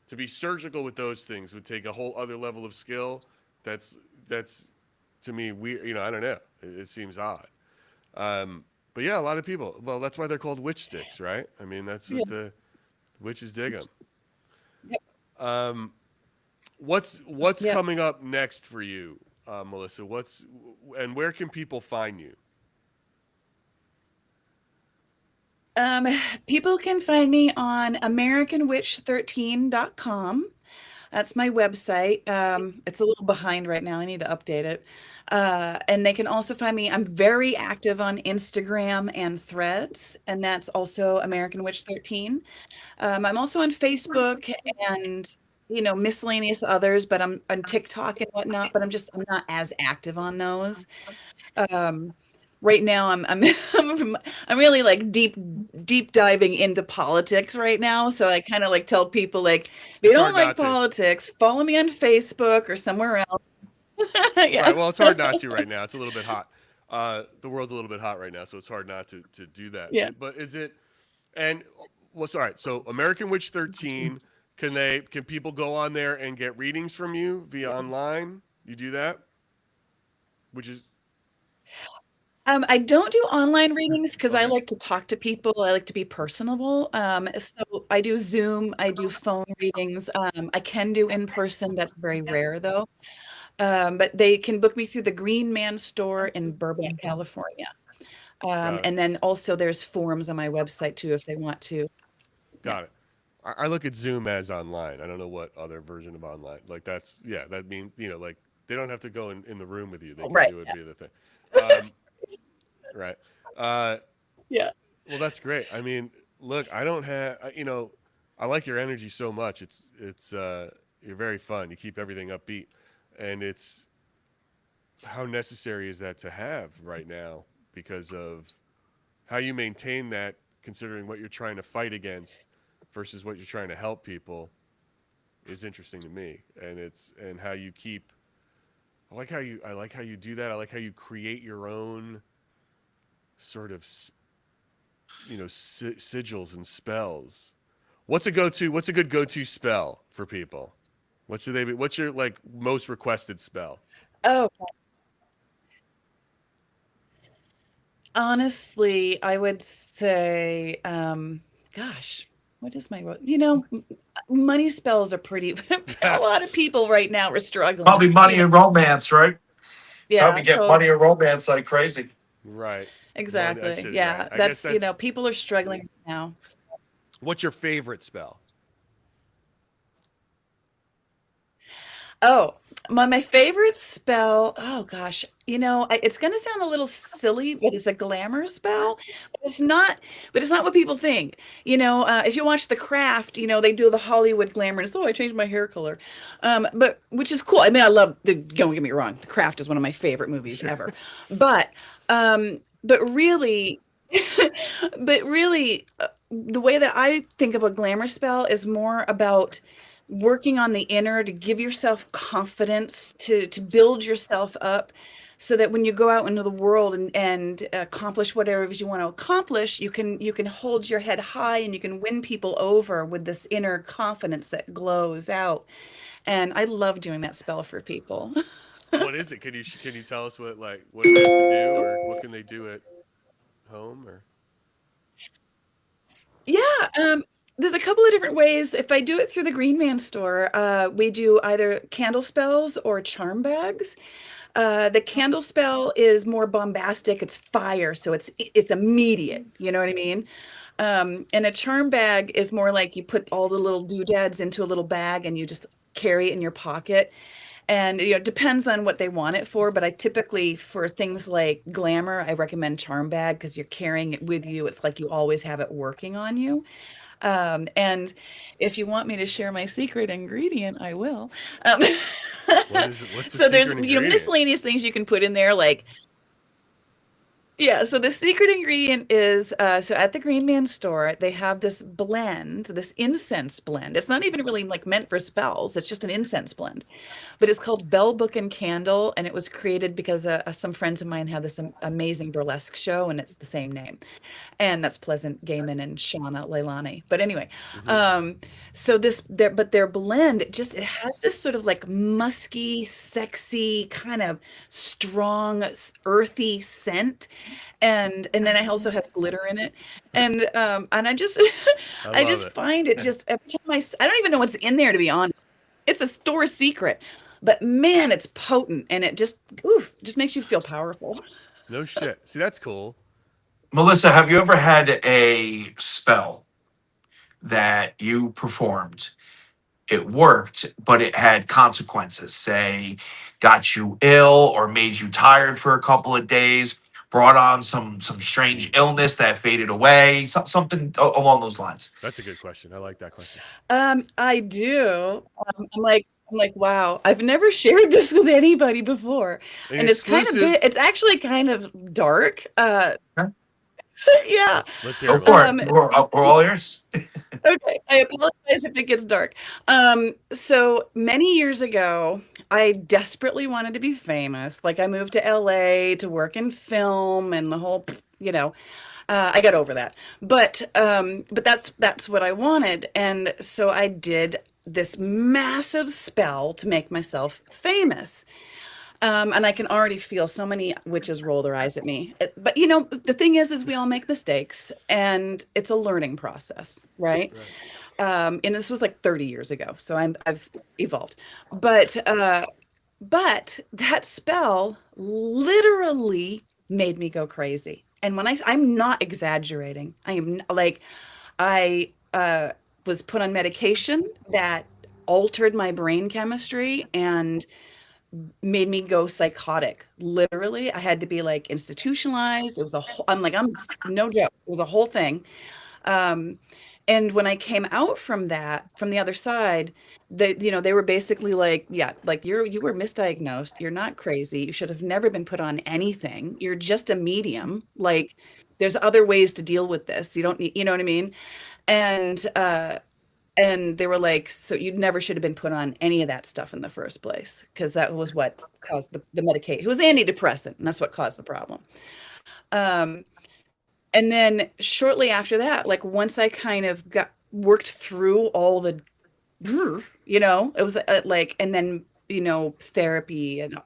To be surgical with those things would take a whole other level of skill. That's to me weird. I don't know. It seems odd. But yeah, a lot of people. Well, that's why they're called witch sticks, right? I mean, that's Yeah. what the witches dig them. Yeah. What's Yeah. coming up next for you, Melissa? And where can people find you? Um, People can find me on AmericanWitch13.com. That's my website. It's a little behind right now. I need to update it. And they can also find me. I'm very active on Instagram and Threads, and that's also American Witch 13. I'm also on Facebook and miscellaneous others, but I'm on TikTok and whatnot. But I'm not as active on those. Um, right now, I'm really like deep diving into politics right now. So I kind of like tell people, like, if you It's don't hard like not to. politics, follow me on Facebook or somewhere else. Right. Yeah. Well, it's hard not to right now. It's a little bit hot. The world's a little bit hot right now, so it's hard not to do that. Yeah. But is it? And well, all right. So American Witch 13. Can people go on there and get readings from you via online? You do that, which is I don't do online readings because I okay. like to talk to people. I like to be personable. So I do Zoom, I do phone readings. I can do in person. That's very rare though. But they can book me through the Green Man store in Burbank, California. Got it. And then also there's forums on my website too if they want to. Yeah. Got it. I look at Zoom as online. I don't know what other version of online. Like that's yeah. That means like they don't have to go in the room with you. They can Right. do it via the thing. Um, right. Uh, Yeah. well, that's great. I mean, look, I don't have I like your energy so much. It's you're very fun. You keep everything upbeat, and it's how necessary is that to have right now because of how you maintain that, considering what you're trying to fight against versus what you're trying to help people, is interesting to me. And how you keep. I like how you do that. I like how you create your own sort of sigils and spells. What's a good go-to spell for people? What's your like most requested spell? Oh, honestly, I would say, gosh, what is money spells are pretty, a lot of people right now are Probably struggling, money and romance, right? Help Yeah, me get totally. money and romance like crazy. Right. Money, I Exactly. should, right. Yeah. I guess that's People are struggling right now. what's your favorite spell? Oh, my favorite spell. Oh gosh, it's going to sound a little silly, but it's a glamour spell. But it's not. But it's not what people think. If you watch The Craft, they do the Hollywood glamour. And it's, oh, I changed my hair color, but which is cool. I mean, I love the. Don't get me wrong. The Craft is one of my favorite movies ever. But but really, but really, the way that I think of a glamour spell is more about working on the inner to give yourself confidence, to build yourself up so that when you go out into the world and accomplish whatever it is you want to accomplish, you can hold your head high and you can win people over with this inner confidence that glows out. And I love doing that spell for people. What is it? Can you tell us what do they have to do, or what can they do at home, or? Yeah, there's a couple of different ways. If I do it through the Green Man store, we do either candle spells or charm bags. The candle spell is more bombastic. It's fire, so it's immediate. You know what I mean? And a charm bag is more like you put all the little doodads into a little bag and you just carry it in your pocket. And it depends on what they want it for, but I typically, for things like glamour, I recommend charm bag because you're carrying it with you. It's like you always have it working on you. And if you want me to share my secret ingredient, I will. Um, What is it? What's the so there's, secret ingredient? miscellaneous things you can put in there, like, yeah, so the secret ingredient is so at the Green Man store, they have this blend, this incense blend. It's not even really like meant for spells. It's just an incense blend. But it's called Bell Book and Candle, and it was created because some friends of mine have this amazing burlesque show, and it's the same name. And that's Pleasant Gaiman and Shauna Leilani. But anyway, Hmm. um, so but their blend, it has this sort of like musky, sexy, kind of strong, earthy scent, and then it also has glitter in it, and I just I I love just it. find it just every time I don't even know what's in there, to be honest. It's a store secret, but man, it's potent, and it just makes you feel powerful. No shit. See, that's cool. Melissa, have you ever had a spell that you performed? It worked, but it had consequences. Say, got you ill or made you tired for a couple of days, brought on some strange Mm, illness that faded away, something along those lines. that's a good question. I like that question. I do. I'm like, wow, I've never shared this with anybody before, An and exclusive. it's actually kind of dark. Okay, Yeah. Let's hear go about for it. Um, it. We're all ears. Okay, I apologize if it gets dark. So many years ago, I desperately wanted to be famous. Like I moved to LA to work in film and the whole, I got over that. But that's what I wanted. And so I did this massive spell to make myself famous. And I can already feel so many witches roll their eyes at me. But the thing is we all make mistakes, and it's a learning process, right? Right. And this was like 30 years ago, so I've evolved. But that spell literally made me go crazy. And I'm not exaggerating. Like I was put on medication that altered my brain chemistry and made me go psychotic. Literally, I had to be like institutionalized. It was a whole, I'm no joke. It was a whole thing. Um, and when I came out from that, from the other side, they were basically like, yeah, like you were misdiagnosed. You're not crazy. You should have never been put on anything. You're just a medium. Like there's other ways to deal with this. You don't need, you know what I mean? And and they were like, so you never should have been put on any of that stuff in the first place, because that was what caused the medication. It was antidepressant, and that's what caused the problem. Um, and then shortly after that, like once I kind of got worked through all the, it was like, and then, therapy and,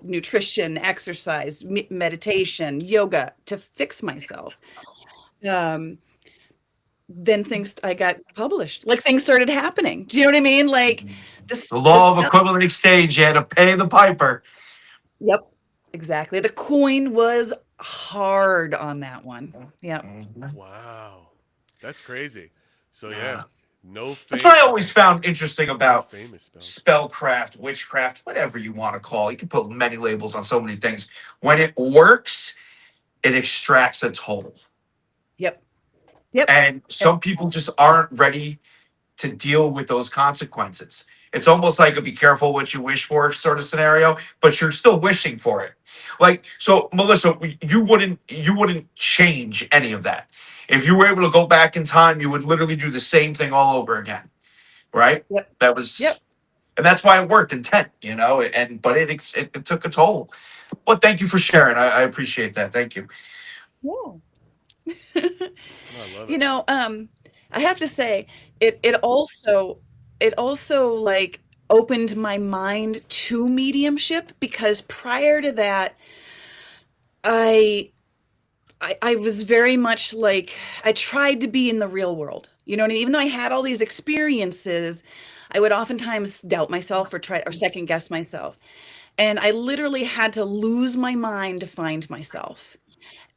nutrition, exercise, meditation, yoga to fix myself. Um, then I got published. Like things started happening. Do you know what I mean? Like The the law of spell. equivalent exchange. You had to pay the piper. Yep, exactly. The coin was hard on that one. Yep. Mhm. Wow. That's crazy. So yeah, Yeah. no That's what fame, I always found interesting no about famous spells. spellcraft, witchcraft, whatever you want to call it. You can put many labels on so many things. When it works, it extracts a toll. Yep. Yep. And some people just aren't ready to deal with those consequences. It's almost like a be careful what you wish for sort of scenario, but you're still wishing for it. Like, so Melissa, you wouldn't change any of that. If you were able to go back in time, you would literally do the same thing all over again. right? Yep. That was, Yep. and that's why it worked in 10, but it took a toll. Well, thank you for sharing. I appreciate that. Thank you. Yeah. No, I love You it. know, I have to say, it also like opened my mind to mediumship, because prior to that, I I was very much like, I tried to be in the real world. You know what I mean? Even though I had all these experiences, I would oftentimes doubt myself or try or second guess myself. And I literally had to lose my mind to find myself.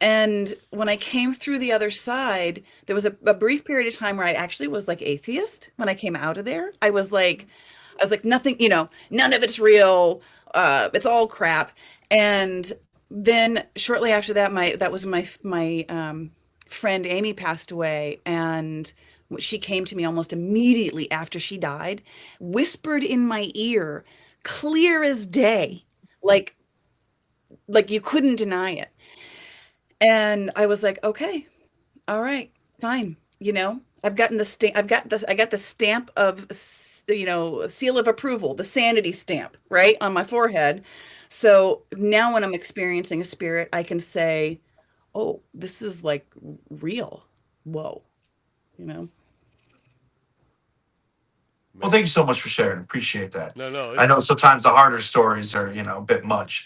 And when I came through the other side, there was a brief period of time where I actually was like atheist when I came out of there. I was like, nothing, none of it's real. It's all crap. And then shortly after that, that was my friend Amy passed away, and she came to me almost immediately after she died, whispered in my ear, clear as day, like you couldn't deny it. And I was like, okay, all right, fine. I got the stamp of, seal of approval, the sanity stamp, right, on my forehead. So now when I'm experiencing a spirit, I can say, oh, this is like real. Whoa, you know? Well, Man. thank you so much for sharing. Appreciate that. No, no, I it's know sometimes the harder stories are, a bit much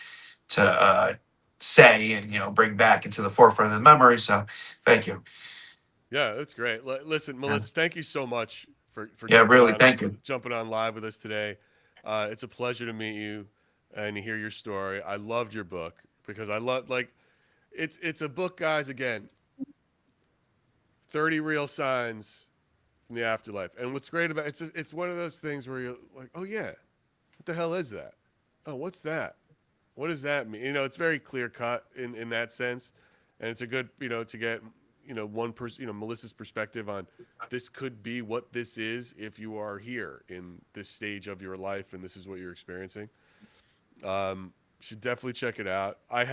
to say and, bring back into the forefront of the memory. So thank you. yeah, that's great. Listen, Yeah, Melissa, thank you so much for yeah, really. Thank you. jumping on live with us today. It's a pleasure to meet you and to hear your story. I loved your book because I love like it's a book, guys. Again, 30 real signs from the afterlife. And what's great about it's one of those things where you're like, oh yeah, what the hell is that? Oh, what's that? What does that mean? It's very clear cut in that sense, and it's a good to get one person Melissa's perspective on this could be what this is if you are here in this stage of your life and this is what you're experiencing. Should definitely check it out. I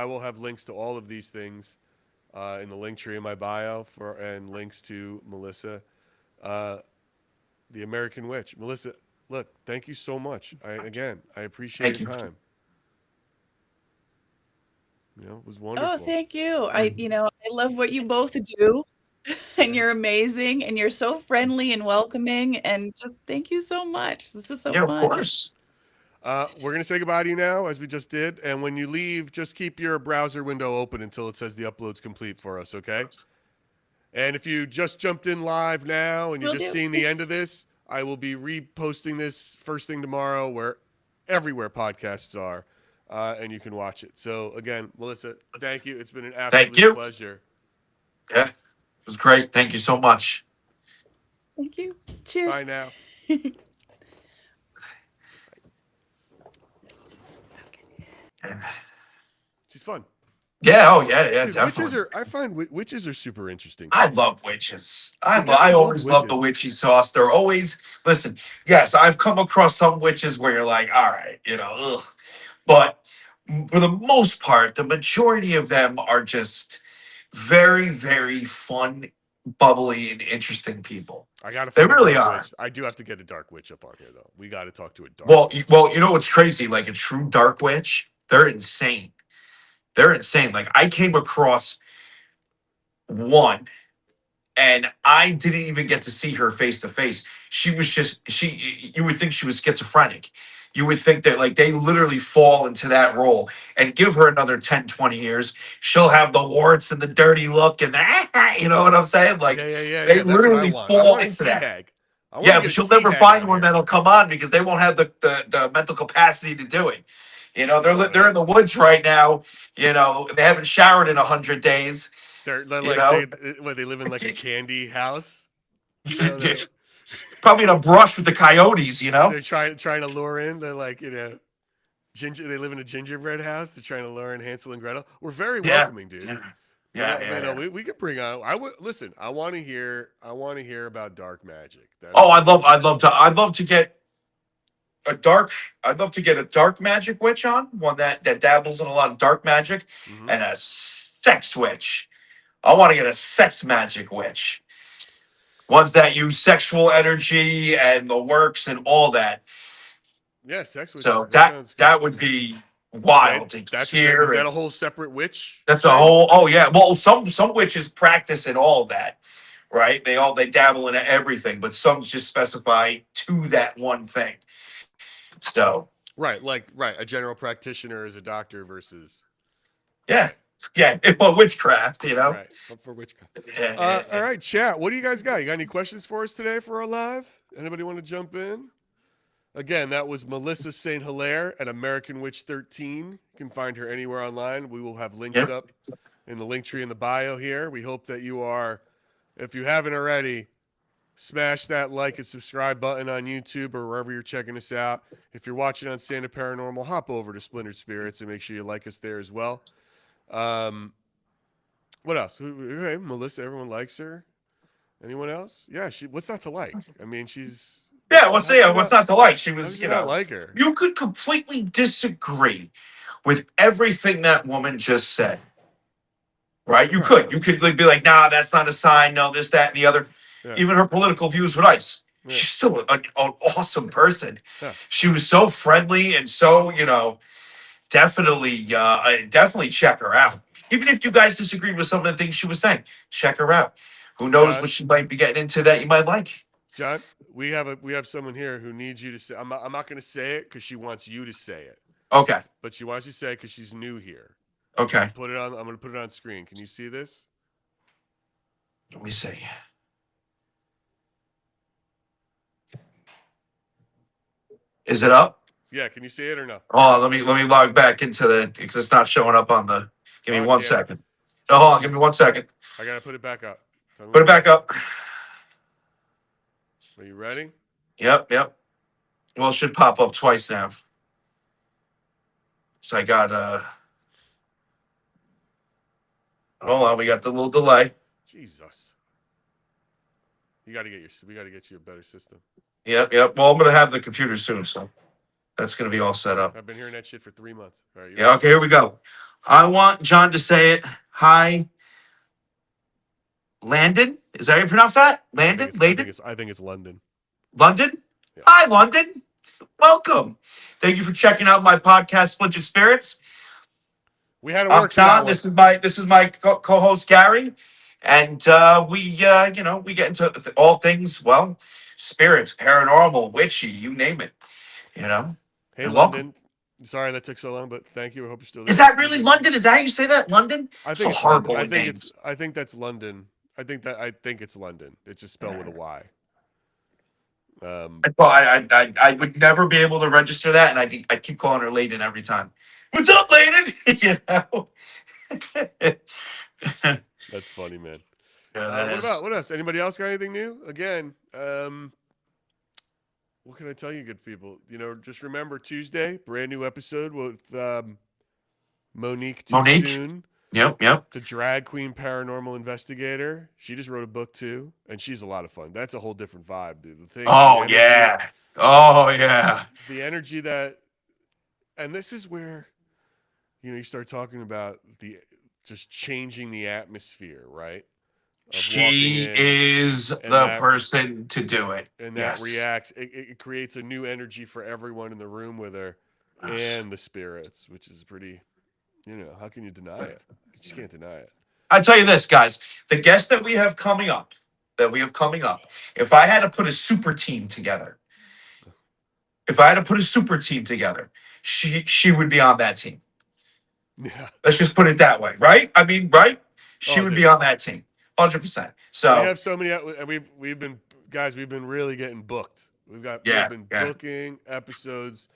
will have links to all of these things in the link tree in my bio and links to Melissa, uh, the American Witch. Melissa, look, thank you so much. I appreciate Thank your you. time. It was Oh, wonderful. thank you. Yeah, I love what you both do, and you're amazing, and you're so friendly and welcoming, and just thank you so much. This is so yeah, of fun. course. We're going to say goodbye to you now, as we just did. And when you leave, just keep your browser window open until it says the upload's complete for us, okay? And if you just jumped in live now and you're Will just do. seeing the end of this, I will be reposting this first thing tomorrow everywhere podcasts are, and you can watch it. So, again, Melissa, thank you. It's been an Thank absolute you. pleasure. Yeah, it was great. Thank you so much. Thank you. Cheers. Bye now. She's fun. Yeah. Oh, yeah. Yeah. Dude, witches Definitely. are, I find witches are super interesting to I me. love witches. You gotta I love always love the witches. witchy sauce. They're always, listen. Yes, I've come across some witches where you're like, all right, ugh. But for the most part, the majority of them are just very, very fun, bubbly, and interesting people. I gotta They find a really dark are. witch. I do have to get a dark witch up on here though. We got to talk to a dark Well, witch. you know what's crazy? Like a true dark witch, they're insane. They're insane. Like I came across one, and I didn't even get to see her face to face. She was just she. You would think she was schizophrenic. You would think that like they literally fall into that role, and give her another 10, 20 years, she'll have the warts and the dirty look and the, you know what I'm saying? Like they Yeah. That's what I literally want. I fall want a into sea that. hag. I want to Yeah, get a but you'll sea never hag find on one here. that'll come on because they won't have the mental capacity to do it. All They're right. in the woods right now. They haven't showered in 100 days. They're You like know, they live in like a candy house. They're probably in a brush with the coyotes. they're trying to lure in. They're like ginger. They live in a gingerbread house. They're trying to lure in Hansel and Gretel. We're very Yeah, welcoming, dude. yeah, But yeah, yeah, no, yeah. we could bring on. I would listen. I want to hear. I want to hear about dark magic. Oh, That's I'd love to get a dark. I'd love to get a dark magic witch on one that dabbles in a lot of dark magic, mm-hmm. and a sex witch. I want to get a sex magic witch. ones that use sexual energy and the works and all that. Yeah, sex witches. So That sounds good. that would be wild to Is hear. that a whole separate witch? That's a thing? whole. Oh yeah. Well, some witches practice in all that, right? They dabble in everything, but some just specify to that one thing. So Right, a general practitioner is a doctor versus yeah, but witchcraft, you know. right for witchcraft. Yeah. All right, chat. What do you guys got? You got any questions for us today for our live? Anybody want to jump in? Again, that was Melissa St. Hilaire at American Witch 13. You can find her anywhere online. We will have links up in the link tree in the bio here. We hope that you are, if you haven't already, smash that like and subscribe button on YouTube or wherever you're checking us out. If you're watching on Stand Up Paranormal, hop over to Splintered Spirits and make sure you like us there as well. What else? Okay, Melissa, everyone likes her. Anyone else? Yeah, what's not to like? I mean, she's... Yeah, what's not to like? She was, not like her. You could completely disagree with everything that woman just said, right? You could be like, nah, that's not a sign. No, this, that, and the other. Yeah. Even her political views with ICE. Yeah. She's still an awesome person. Yeah. She was so friendly and so, definitely check her out. Even if you guys disagreed with some of the things she was saying, check her out. Who knows what she might be getting into that you might like. John, we have someone here who needs you to say. I'm not going to say it because she wants you to say it. Okay. But she wants you to say it because she's new here. Okay. I'm going to put it on screen. Can you see this? Let me see. Is it up? Yeah. Can you see it or no? Oh, let me log back into the because it's not showing up on the. Give me 1 second. Oh, hold on. Give me 1 second. I gotta put it back up. Put it back up. Are you ready? Yep. Well, it should pop up twice now. So I got hold on, we got the little delay. Jesus. We gotta get you a better system. Yep. Well, I'm gonna have the computer soon, so that's gonna be all set up. I've been hearing that shit for 3 months. All right. Yeah. Okay. Here we go. I want John to say it. Hi, Landon. Is that how you pronounce that? Landon? I think it's London. London? Yeah. Hi, London. Welcome. Thank you for checking out my podcast, Splintered Spirits. We had to work. John. This is my co-host Gary, and we get into all things. Well, spirits, paranormal, witchy, you name it. Hey, and London. Welcome. Sorry that took so long, but thank you. I hope you're still there. Is that really London? Is that how you say that? London? I think it's horrible. I think that's London. I think it's London. It's just spelled with a Y. I would never be able to register that, and I keep calling her Layden every time. What's up, Layden? That's funny, man. Yeah, what else? Anybody else got anything new? Again, what can I tell you, good people? Just remember Tuesday, brand new episode with Monique. Yep. The drag queen paranormal investigator. She just wrote a book too, and she's a lot of fun. That's a whole different vibe, dude. The energy that, and this is where, you start talking about just changing the atmosphere, right? She is the person to do it. And that reacts. It creates a new energy for everyone in the room with her and the spirits, which is pretty, how can you deny it? You just can't deny it. I tell you this, guys, the guests that we have coming up, if I had to put a super team together, she would be on that team. Yeah. Let's just put it that way, right? I mean, right? She would be on that team. 100%. So we have so many. We've been really getting booked. We've been booking episodes.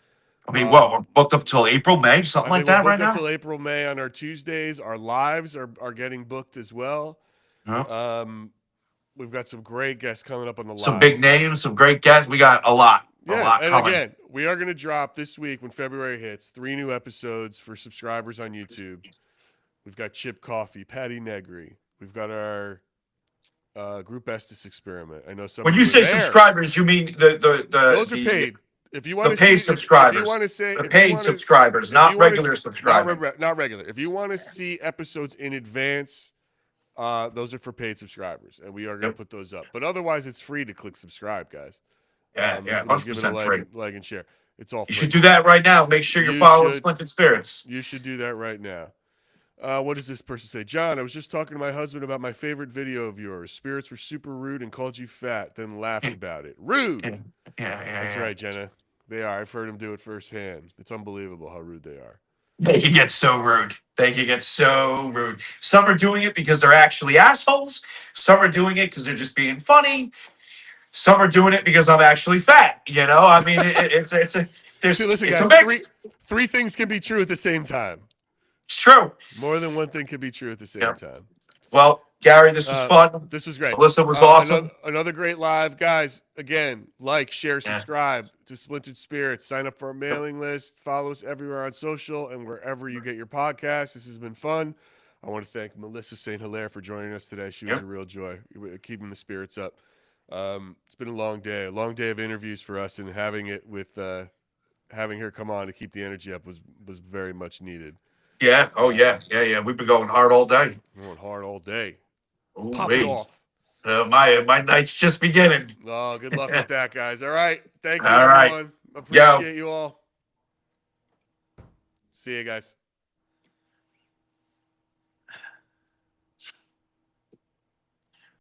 I mean, we're booked up till April, May, something like that right now. Till April, May on our Tuesdays. Our lives are getting booked as well. Yeah. We've got some great guests coming up on the lives. Some big names, some great guests. We got a lot. Yeah, and coming. Again, we are going to drop this week when February hits 3 new episodes for subscribers on YouTube. We've got Chip Coffee, Patty Negri. We've got our Group Estes experiment. I know some. When you say subscribers, you mean those are paid. If you want the paid subscribers, if you want to say the paid subscribers, not regular subscribers. Not regular. If you want to see episodes in advance, Those are for paid subscribers, and we are going to Yep. put those up. But otherwise, it's free to click subscribe, guys. Yeah, yeah, You know, give it a 100% free. like and share. It's all You free. should do that right now. Make sure you're You following should. Splintered Spirits. You should do that right now. What does this person say? John, I was just talking to my husband about my favorite video of yours. Spirits were super rude and called you fat, then laughed about it. Rude. Yeah. That's right, Jenna. They are. I've heard them do it firsthand. It's unbelievable how rude they are. They can get so rude. They can get so rude. Some are doing it because they're actually assholes. Some are doing it because they're just being funny. Some are doing it because I'm actually fat. You know, I mean, it's a there's See, listen, it's guys. a mix. Three things can be true at the same time. It's true. More than one thing can be true at the same time. Well, Gary, this was fun. This was great. Alyssa was awesome. Another great live. Guys, again, like, share, subscribe to Splintered Spirits. Sign up for our mailing list. Follow us everywhere on social and wherever you get your podcasts. This has been fun. I want to thank Melissa St. Hilaire for joining us today. She was a real joy, keeping the spirits up. It's been a long day of interviews for us, and having it with having her come on to keep the energy up was very much needed. Yeah. Oh, yeah. We've been going hard all day. Going hard all day. Ooh, Pop it off. My night's just beginning. Oh, good luck with that, guys. All right. Thank you, all everyone. Right. Appreciate you all. See you guys.